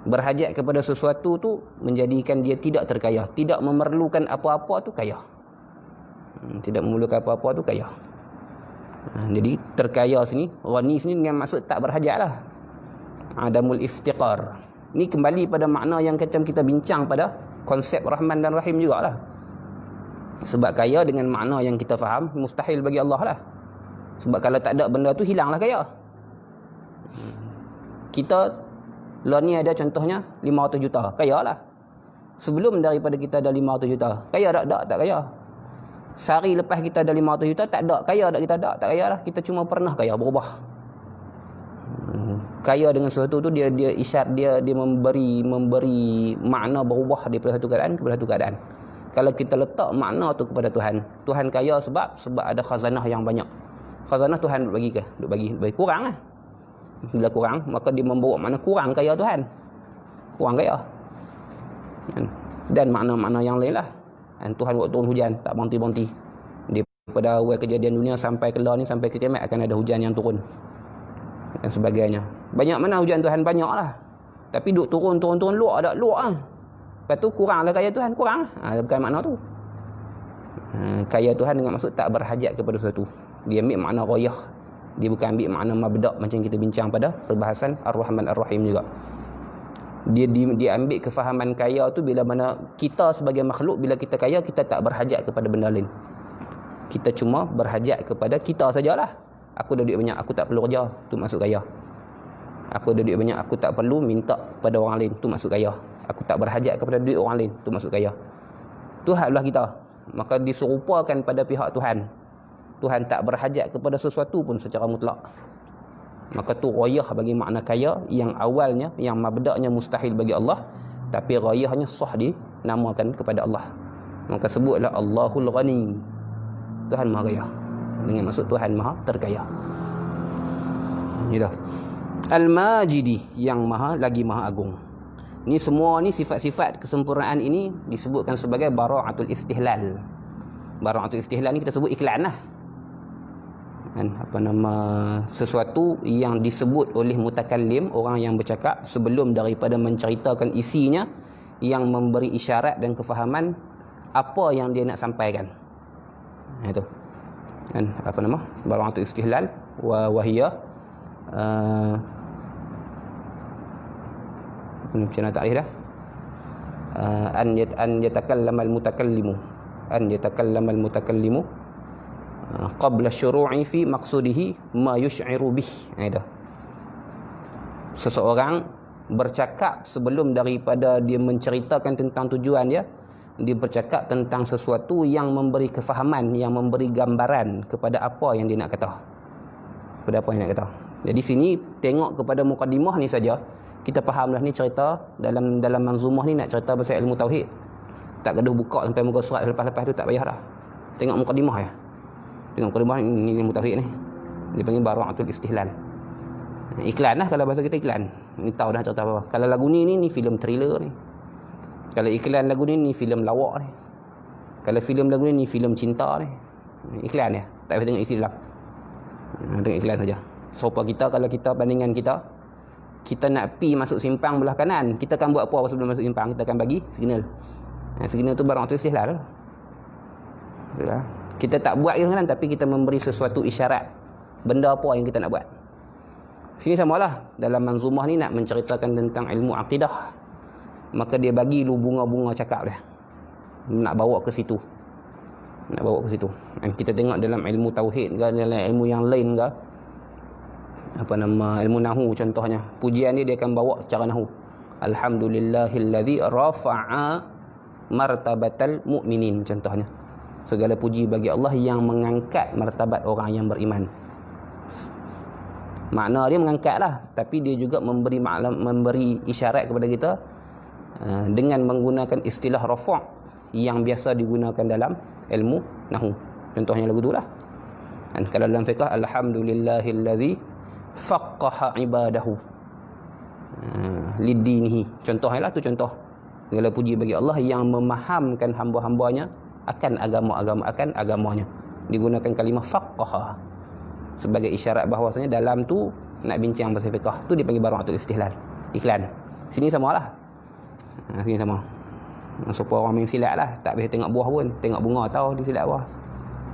Berhajat kepada sesuatu tu menjadikan dia tidak terkaya, tidak memerlukan apa-apa tu kaya. Tidak memerlukan apa-apa tu kaya. Jadi terkaya sini, ghani sini dengan maksud tak berhajat lah. Adamul iftiqar. Ni kembali pada makna yang macam kita bincang pada konsep Rahman dan Rahim jugalah. Sebab kaya dengan makna yang kita faham mustahil bagi Allah lah. Sebab kalau tak ada benda tu hilanglah kaya. Kita lah ni ada contohnya 500 juta, kaya lah. Sebelum daripada kita ada 500 juta, kaya tak kaya. Sehari lepas kita ada 500 juta, tak ada, kaya tak kita ada, tak kaya lah. Kita cuma pernah kaya, berubah. Kaya dengan sesuatu tu dia isyarat, dia memberi makna berubah daripada satu keadaan kepada satu keadaan. Kalau kita letak makna tu kepada Tuhan, Tuhan kaya sebab ada khazanah yang banyak. Khazanah Tuhan duk bagi ke? Duk bagi kurang lah. Bila kurang, maka dia membawa makna kurang kaya Tuhan. Kurang kaya. Dan makna-makna yang lain lah. Tuhan buat turun hujan, tak berhenti-berhenti. Daripada awal kejadian dunia sampai kelar ni, sampai ke kiamat akan ada hujan yang turun. Dan sebagainya. Banyak mana hujan Tuhan? Banyak lah. Tapi duk turun, luak ada, luak lah. Lepas tu kurang lah kaya Tuhan, kurang lah. Bukan makna tu. Kaya Tuhan dengan maksud tak berhajat kepada sesuatu. Dia ambil makna royah. Dia bukan ambil makna mabda' macam kita bincang pada perbahasan Ar-Rahman Ar-Rahim juga. Dia ambil kefahaman kaya tu bila mana kita sebagai makhluk, bila kita kaya, kita tak berhajat kepada benda lain. Kita cuma berhajat kepada kita sajalah. Aku ada duit banyak, aku tak perlu kerja, tu maksud kaya. Aku ada duit banyak, aku tak perlu minta pada orang lain, tu maksud kaya. Aku tak berhajat kepada duit orang lain, tu maksud kaya. Tu haklah kita. Maka diserupakan pada pihak Tuhan. Tuhan tak berhajat kepada sesuatu pun secara mutlak. Maka tu royah bagi makna kaya yang awalnya, yang mabda'nya mustahil bagi Allah, tapi royahnya sah dinamakan kepada Allah. Maka sebutlah Allahul Ghani. Tuhan Maha Kaya. Dengan maksud Tuhan Maha Terkaya. Itulah. Al-Majidi, yang lagi Maha Agung. Ni semua ni sifat-sifat kesempurnaan ini disebutkan sebagai bara'atul istihlal. Bara'atul istihlal ni kita sebut iklan lah. Sesuatu yang disebut oleh mutakallim, orang yang bercakap, sebelum daripada menceritakan isinya, yang memberi isyarat dan kefahaman apa yang dia nak sampaikan. Itu bara'atul istihlal wa wahiyya macam mana takrif dah? An yatakallamal mutakallimu qabla syuru'i fi maqsudihi ma yush'iru bih. Itu. Seseorang bercakap sebelum daripada dia menceritakan tentang tujuan dia bercakap tentang sesuatu yang memberi kefahaman, yang memberi gambaran kepada apa yang dia nak kata. Kepada apa yang nak kata. Jadi sini tengok kepada mukadimah ni saja, kita fahamlah ni cerita dalam manzumah ni nak cerita pasal ilmu tauhid. Tak gaduh buka sampai muka surat lepas-lepas tu tak payah dah. Tengok mukadimah ya. Tengok mukadimah ni ilmu tauhid ni. Dia panggil bara'atul istihlal. Iklan lah kalau bahasa kita, iklan. Ni tahu dah cerita apa. Kalau lagu ni filem thriller ni. Kalau iklan lagu ni filem lawak ni. Kalau filem lagu ni filem cinta ni. Iklan ya. Tak payah tengok isi dalam. Tengok iklan saja. Serupa kita, kalau kita bandingan kita nak pi masuk simpang belah kanan, kita akan buat apa sebelum masuk simpang? Kita akan bagi signal. Signal tu bara'atul istihlal. Kita tak buat kadang-kadang, tapi kita memberi sesuatu isyarat. Benda apa yang kita nak buat. Sini samalah. Dalam manzumah ni nak menceritakan tentang ilmu akidah. Maka dia bagi lu bunga-bunga cakap dia. Nak bawa ke situ. Kita tengok dalam ilmu tauhid ke, dalam ilmu yang lain ke. Ilmu nahu contohnya. Pujian ni dia akan bawa cara nahu. Alhamdulillahilladzi rafa'a martabatal mu'minin contohnya. Segala puji bagi Allah yang mengangkat martabat orang yang beriman. Makna dia mengangkat lah, tapi dia juga memberi isyarat kepada kita dengan menggunakan istilah rafa' yang biasa digunakan dalam ilmu nahu. Contohnya lagu tu lah. Kalau dalam fiqh, alhamdulillahilladzi faqqaha ibadahu lidinihi. Contohnya lah tu contoh. Segala puji bagi Allah yang memahamkan hamba-hambanya akan agamanya. Digunakan kalimah faqqaha sebagai isyarat bahawasanya dalam tu nak bincang pasal fiqh tu dipanggil bara'atul istihlal. Iklan. Sini samalah. Sini sama. Supaya orang main silat lah, tak boleh tengok buah pun, tengok bunga tahu dia silat buah.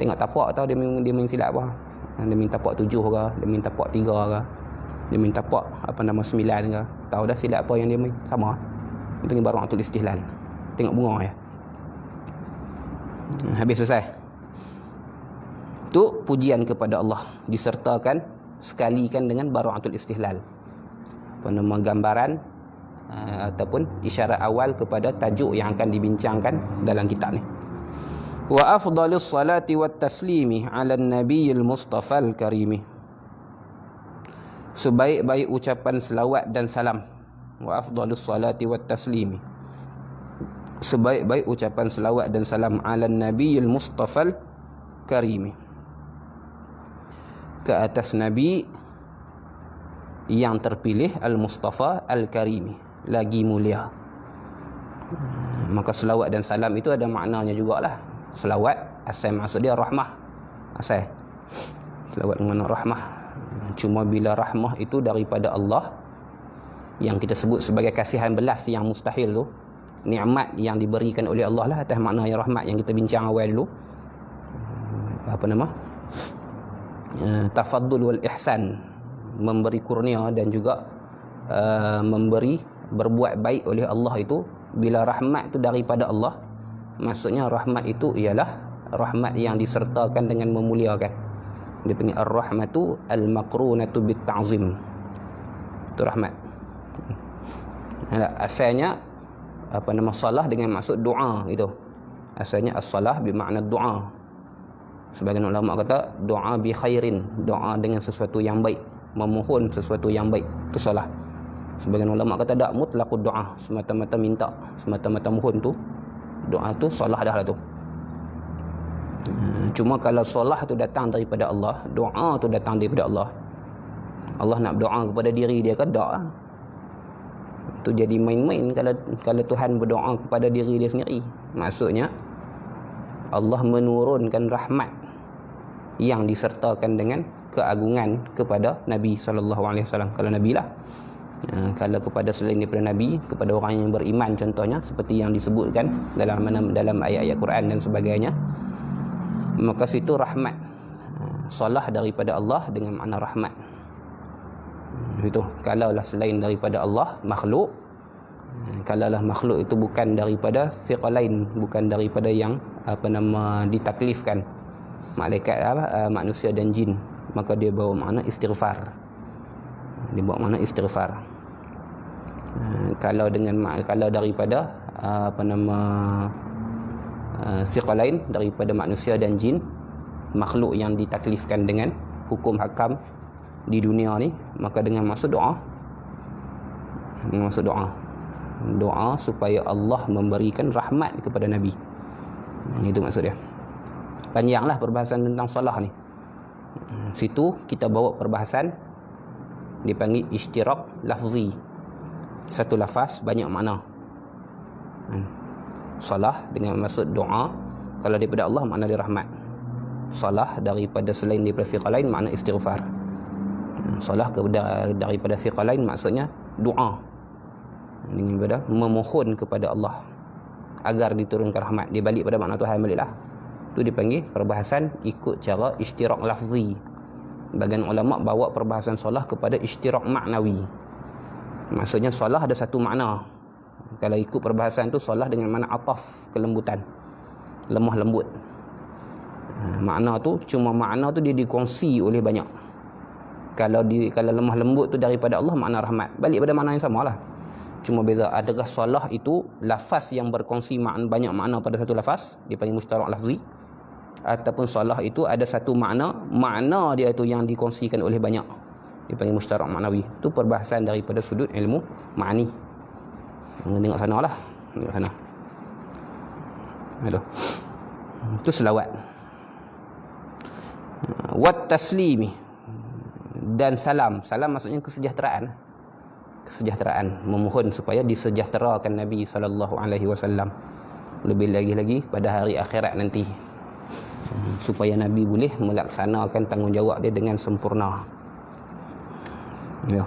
Tengok tapak tau dia main silap apa. Dia main tapak 7 ke, dia main tapak 3 ke, dia main tapak 9 ke. Tahu dah silap apa yang dia main. Sama. Dia panggil Bara'atul Istihlal. Tengok bunga ya. Habis selesai. Tu pujian kepada Allah disertakan sekalikan dengan Bara'atul Istihlal. Gambaran ataupun isyarat awal kepada tajuk yang akan dibincangkan dalam kitab ni. Wa afdalus salati wat taslimi 'ala an-nabiyil mustafal karimi. Sebaik-baik ucapan selawat dan salam. Wa afdalus salati wat taslimi. Sebaik-baik ucapan selawat dan salam 'ala an-nabiyil mustafal karimi. Ke atas nabi yang terpilih al-Mustafa al-Karimi, lagi mulia. Maka selawat dan salam itu ada maknanya jugalah. Selawat asal maksud dia rahmah. Asal selawat dengan rahmah. Cuma bila rahmah itu daripada Allah yang kita sebut sebagai kasihan belas yang mustahil tu, nikmat yang diberikan oleh Allah lah atas makna yang rahmat yang kita bincang awal dulu. Tafaddul wal ihsan, memberi kurnia dan juga memberi berbuat baik oleh Allah itu. Bila rahmat itu daripada Allah, maksudnya rahmat itu ialah rahmat yang disertakan dengan memuliakan. Dia panggil ar-rahmatu al-maqrunatu bit-ta'zim. Itu rahmat. Asalnya salah dengan maksud doa itu. Asalnya as-salah bermakna doa. Sebagian ulama kata doa bi khairin, doa dengan sesuatu yang baik, memohon sesuatu yang baik, itu salah. Sebagian ulama kata tak, mutlaqud doa, semata-mata minta, semata-mata mohon tu, doa tu salah dah lah tu. Cuma kalau salah tu datang daripada Allah, doa tu datang daripada Allah, Allah nak berdoa kepada diri dia ke tak lah. Tu jadi main-main kalau Tuhan berdoa kepada diri dia sendiri. Maksudnya Allah menurunkan rahmat yang disertakan dengan keagungan kepada Nabi SAW. Kalau Nabi lah. Kalau kepada selain daripada Nabi, kepada orang yang beriman contohnya, seperti yang disebutkan dalam ayat-ayat Quran dan sebagainya, maka situ rahmat. Salah daripada Allah dengan makna rahmat. Itu. Kalaulah selain daripada Allah, makhluk. Kalaulah makhluk itu bukan daripada siqalain, bukan daripada yang ditaklifkan, malaikat manusia dan jin, maka dia bawa makna istighfar. Dia bawa makna istighfar. Kalau daripada siqalain, daripada manusia dan jin, makhluk yang ditaklifkan dengan hukum hakam di dunia ni, maka dengan maksud doa. Dengan maksud doa. Doa supaya Allah memberikan rahmat kepada Nabi. Itu maksud dia. Panjanglah perbahasan tentang salah ni. Situ kita bawa perbahasan dipanggil ishtirak lafzi. Satu lafaz banyak makna. Salah dengan maksud doa, kalau daripada Allah makna dia rahmat. Salah daripada selain daripada siqah lain makna istighfar. Salah daripada siqah lain maksudnya doa, dengan ibadah memohon kepada Allah agar diturunkan rahmat. Dia balik pada makna Tuhan baliklah. Tu dipanggil perbahasan ikut cara ishtirak lafzi. Bagian ulama bawa perbahasan solah kepada ishtirak maknawi. Maksudnya solah ada satu makna. Kalau ikut perbahasan tu, solah dengan makna ataf, kelembutan, lemah lembut. Makna tu dia dikongsi oleh banyak. Kalau lemah lembut tu daripada Allah, makna rahmat. Balik pada makna yang samalah. Cuma beza, adakah salah itu lafaz yang berkongsi banyak makna pada satu lafaz, dipanggil mustarak lafzi, ataupun salah itu ada satu makna dia itu yang dikongsikan oleh banyak, dipanggil mustarak maknawi. Itu perbahasan daripada sudut ilmu ma'ani. Tengok sana lah, tengok sana. Aduh. Itu selawat. Wat taslimi, dan salam. Salam maksudnya kesejahteraan. Kesejahteraan, memohon supaya disejahterakan Nabi SAW. Lebih lagi pada hari akhirat nanti, supaya Nabi boleh melaksanakan tanggungjawab dia dengan sempurna. Ya.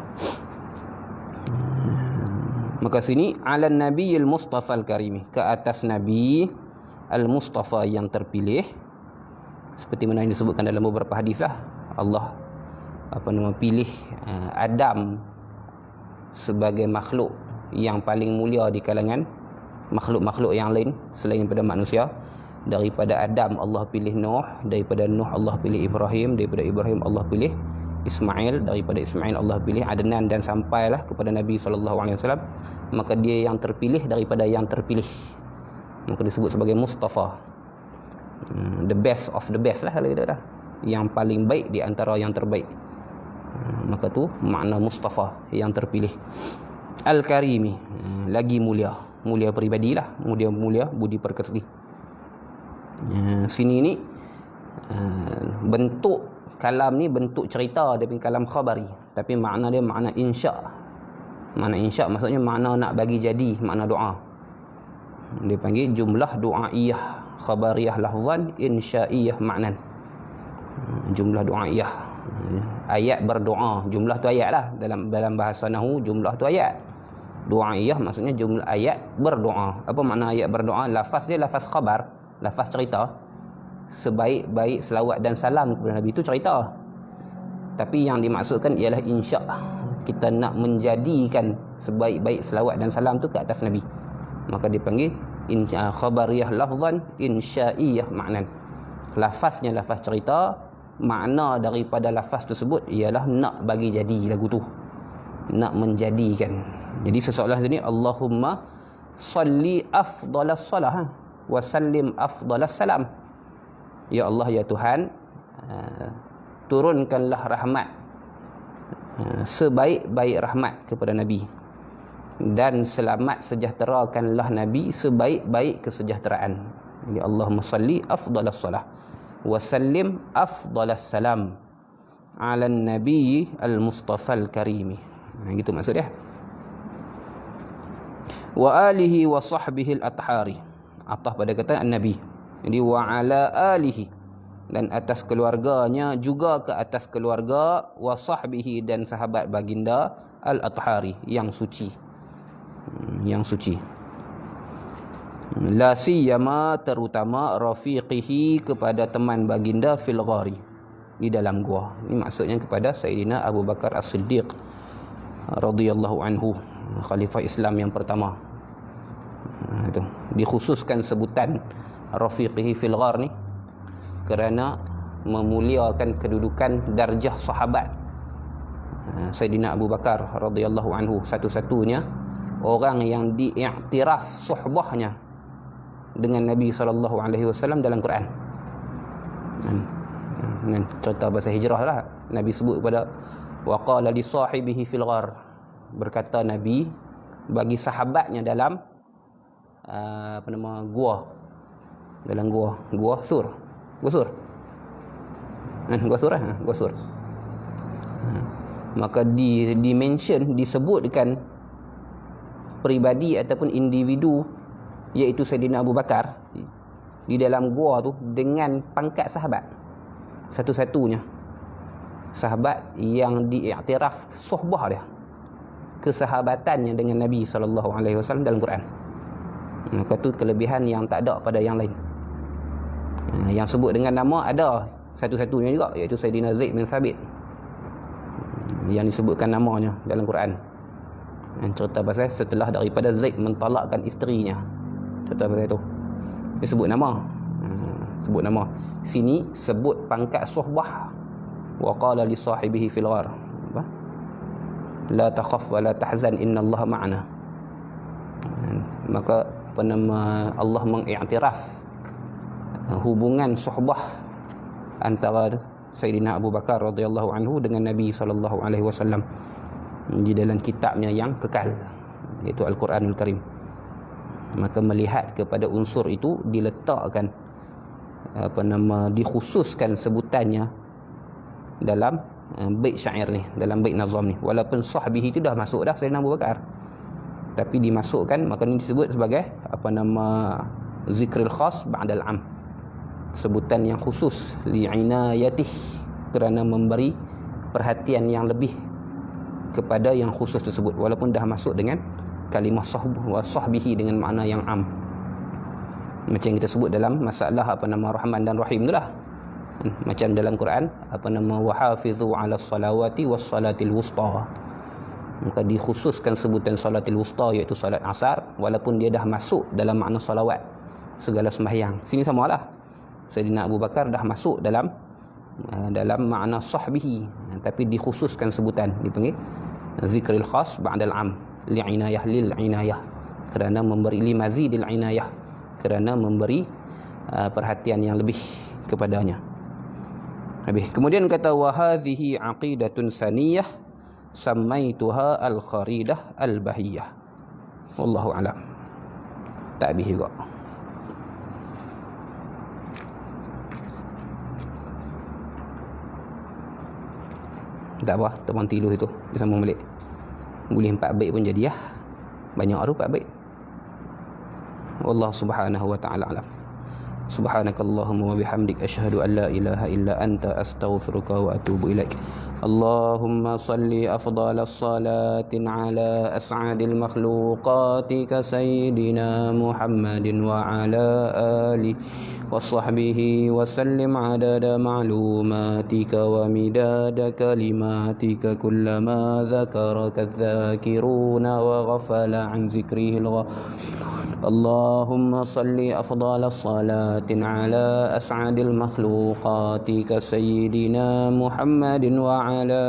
Maka sini ala nabiyil mustafa al-karimi, ke atas Nabi al-Mustafa yang terpilih, Seperti mana yang disebutkan dalam beberapa hadis lah, Allah pilih Adam sebagai makhluk yang paling mulia di kalangan makhluk-makhluk yang lain selain daripada manusia. Daripada Adam Allah pilih Nuh, daripada Nuh Allah pilih Ibrahim, daripada Ibrahim Allah pilih Ismail, daripada Ismail Allah pilih Adnan, dan sampailah kepada Nabi SAW. Maka dia yang terpilih daripada yang terpilih, maka disebut sebagai Mustafa, the best of the best lah kalau kita dah, yang paling baik di antara yang terbaik. Maka tu makna Mustafa, yang terpilih. Al-Karimi, lagi mulia, mulia peribadilah, mulia budi pekerti. Sini ni bentuk kalam ni bentuk cerita daripada kalam khabari, tapi makna dia makna insya. Makna insya maksudnya makna nak bagi jadi, makna doa. Dia panggil jumlah du'aiyah, khabariyah lafzan, insya'iyah maknan. Jumlah du'aiyah, ayat berdoa, jumlah tu ayat lah, dalam bahasa nahwu jumlah tu ayat. Du'aiyah maksudnya jumlah ayat berdoa. Apa makna ayat berdoa? Lafaz dia lafaz khabar, lafaz cerita. Sebaik-baik selawat dan salam kepada Nabi itu cerita, tapi yang dimaksudkan ialah insya. Kita nak menjadikan sebaik-baik selawat dan salam tu ke atas Nabi, maka dipanggil khabariyah lafzan, insya'iyah maknan. Lafaznya lafaz cerita, makna daripada lafaz tersebut ialah nak bagi jadi lagu tu, nak menjadikan. Jadi sesoalan sini, Allahumma salli afdalas salah wa sallim afdalas salam. Ya Allah, ya Tuhan, turunkanlah rahmat, sebaik-baik rahmat kepada Nabi, dan selamat sejahterakanlah Nabi sebaik-baik kesejahteraan. Jadi Allahumma salli afdalas salah wa sallim afdalas salam ala nabi al-mustafa al-karimi. Gitu maksud dia. Wa alihi wa sahbihi al-athari, atah pada kata an-nabi. Jadi wa ala alihi, dan atas keluarganya, juga ke atas keluarga, wa sahbihi, dan sahabat baginda, al-athari, yang suci. Yang suci. La siyama, terutama, rafiqihi, kepada teman baginda, fil ghari, di dalam gua. Ini maksudnya kepada Sayyidina Abu Bakar As-Siddiq radhiyallahu anhu, khalifah Islam yang pertama. Itu dikhususkan sebutan rafiqihi fil ghar ni kerana memuliakan kedudukan darjah sahabat. Sayyidina Abu Bakar radhiyallahu anhu satu-satunya orang yang diiktiraf suhbahnya dengan Nabi SAW dalam Quran. Cerita bahasa hijrah lah, Nabi sebut kepada wa qala li sahibihi fil ghar, berkata Nabi bagi sahabatnya dalam gua, dalam gua sur. Maka di mention, disebutkan peribadi ataupun individu, iaitu Sayyidina Abu Bakar di dalam gua tu dengan pangkat sahabat, satu-satunya sahabat yang diiktiraf suhbah dia, kesahabatannya dengan Nabi SAW dalam Quran. Maka tu kelebihan yang tak ada pada yang lain. Yang sebut dengan nama ada satu-satunya juga, iaitu Sayyidina Zaid bin Thabit, yang disebutkan namanya dalam Quran. Cerita pasal setelah daripada Zaid mentalakkan isterinya, cerita pasal itu dia sebut nama. Sebut nama. Sini sebut pangkat suhbah. Wa qala li sahibihi fil ghar, la takhaf wa la tahzan innallaha ma'ana. Maka Allah mengiktiraf hubungan suhbah antara Sayyidina Abu Bakar radhiyallahu anhu dengan Nabi SAW di dalam kitabnya yang kekal, iaitu Al-Quranul Karim. Maka melihat kepada unsur itu diletakkan dikhususkan sebutannya dalam bait syair ni, dalam bait nazam ni. Walaupun sahbihi itu dah masuk dah Sayyidina Abu Bakar, tapi dimasukkan, maka ini disebut sebagai zikril khas ba'dal am, sebutan yang khusus li'inayatih, kerana memberi perhatian yang lebih kepada yang khusus tersebut, walaupun dah masuk dengan kalimah sahbihi dengan makna yang am, macam yang kita sebut dalam masalah Rahman dan Rahim itulah. Macam dalam Quran apa nama, wahafizu 'alas salawati was salatil wusta. Maka dikhususkan sebutan salatil wusta, iaitu salat asar, walaupun dia dah masuk dalam makna salawat segala sembahyang. Sini samalah, Sayyidina Abu Bakar dah masuk dalam makna sahbihi, tapi dikhususkan sebutan, dipanggil zikril khas ba'dal am, li'inayah, lil inayah, kerana memberi limazidil inayah, kerana memberi perhatian yang lebih kepadanya. Habis. Kemudian kata wa hadhihi aqidatun saniyah samaituha al-kharidah al-bahiyah. Wallahu alam. Tak habis juga. Tak apa, teman tilu itu disambung balik. Boleh 4 bait pun jadi ya. Banyak tu 4 bait. Wallahu subhanahu wa ta'ala alam. Subhanakallahumma wa bihamdik asyhadu an la ilaha illa anta astaghfiruka wa atubu ilaik. Allahumma salli afdalas salatin ala as'adil makhluqatika sayyidina Muhammadin wa ala alihi wa sahbihi wa sallim adada ma'lumatika wa midada kalimatika kullama dhakaraka adh-dhakiruna wa ghafala an zikrihi al-ghafilun. Allahumma salli afdalas salatin ala as'adil makhluqatika sayyidina Muhammadin wa ala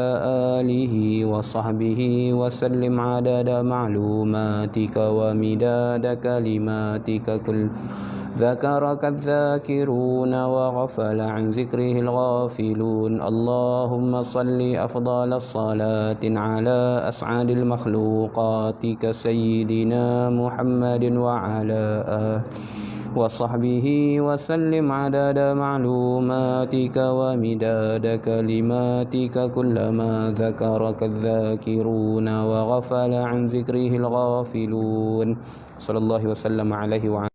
alihi wa sahbihi wa sallim adada ma'lumatika wa midada kalimatika kull ذكرك الذاكرون وغفل عن ذكره الغافلون. اللهم صل أفضل الصلاة على أسعد المخلوقات كسيدنا محمد وعلى آله وصحبه وسلم عدد معلوماتك ومداد كلماتك كلما ذكرك الذاكرون وغفل عن ذكره الغافلون. صلى الله وسلم عليه وعلى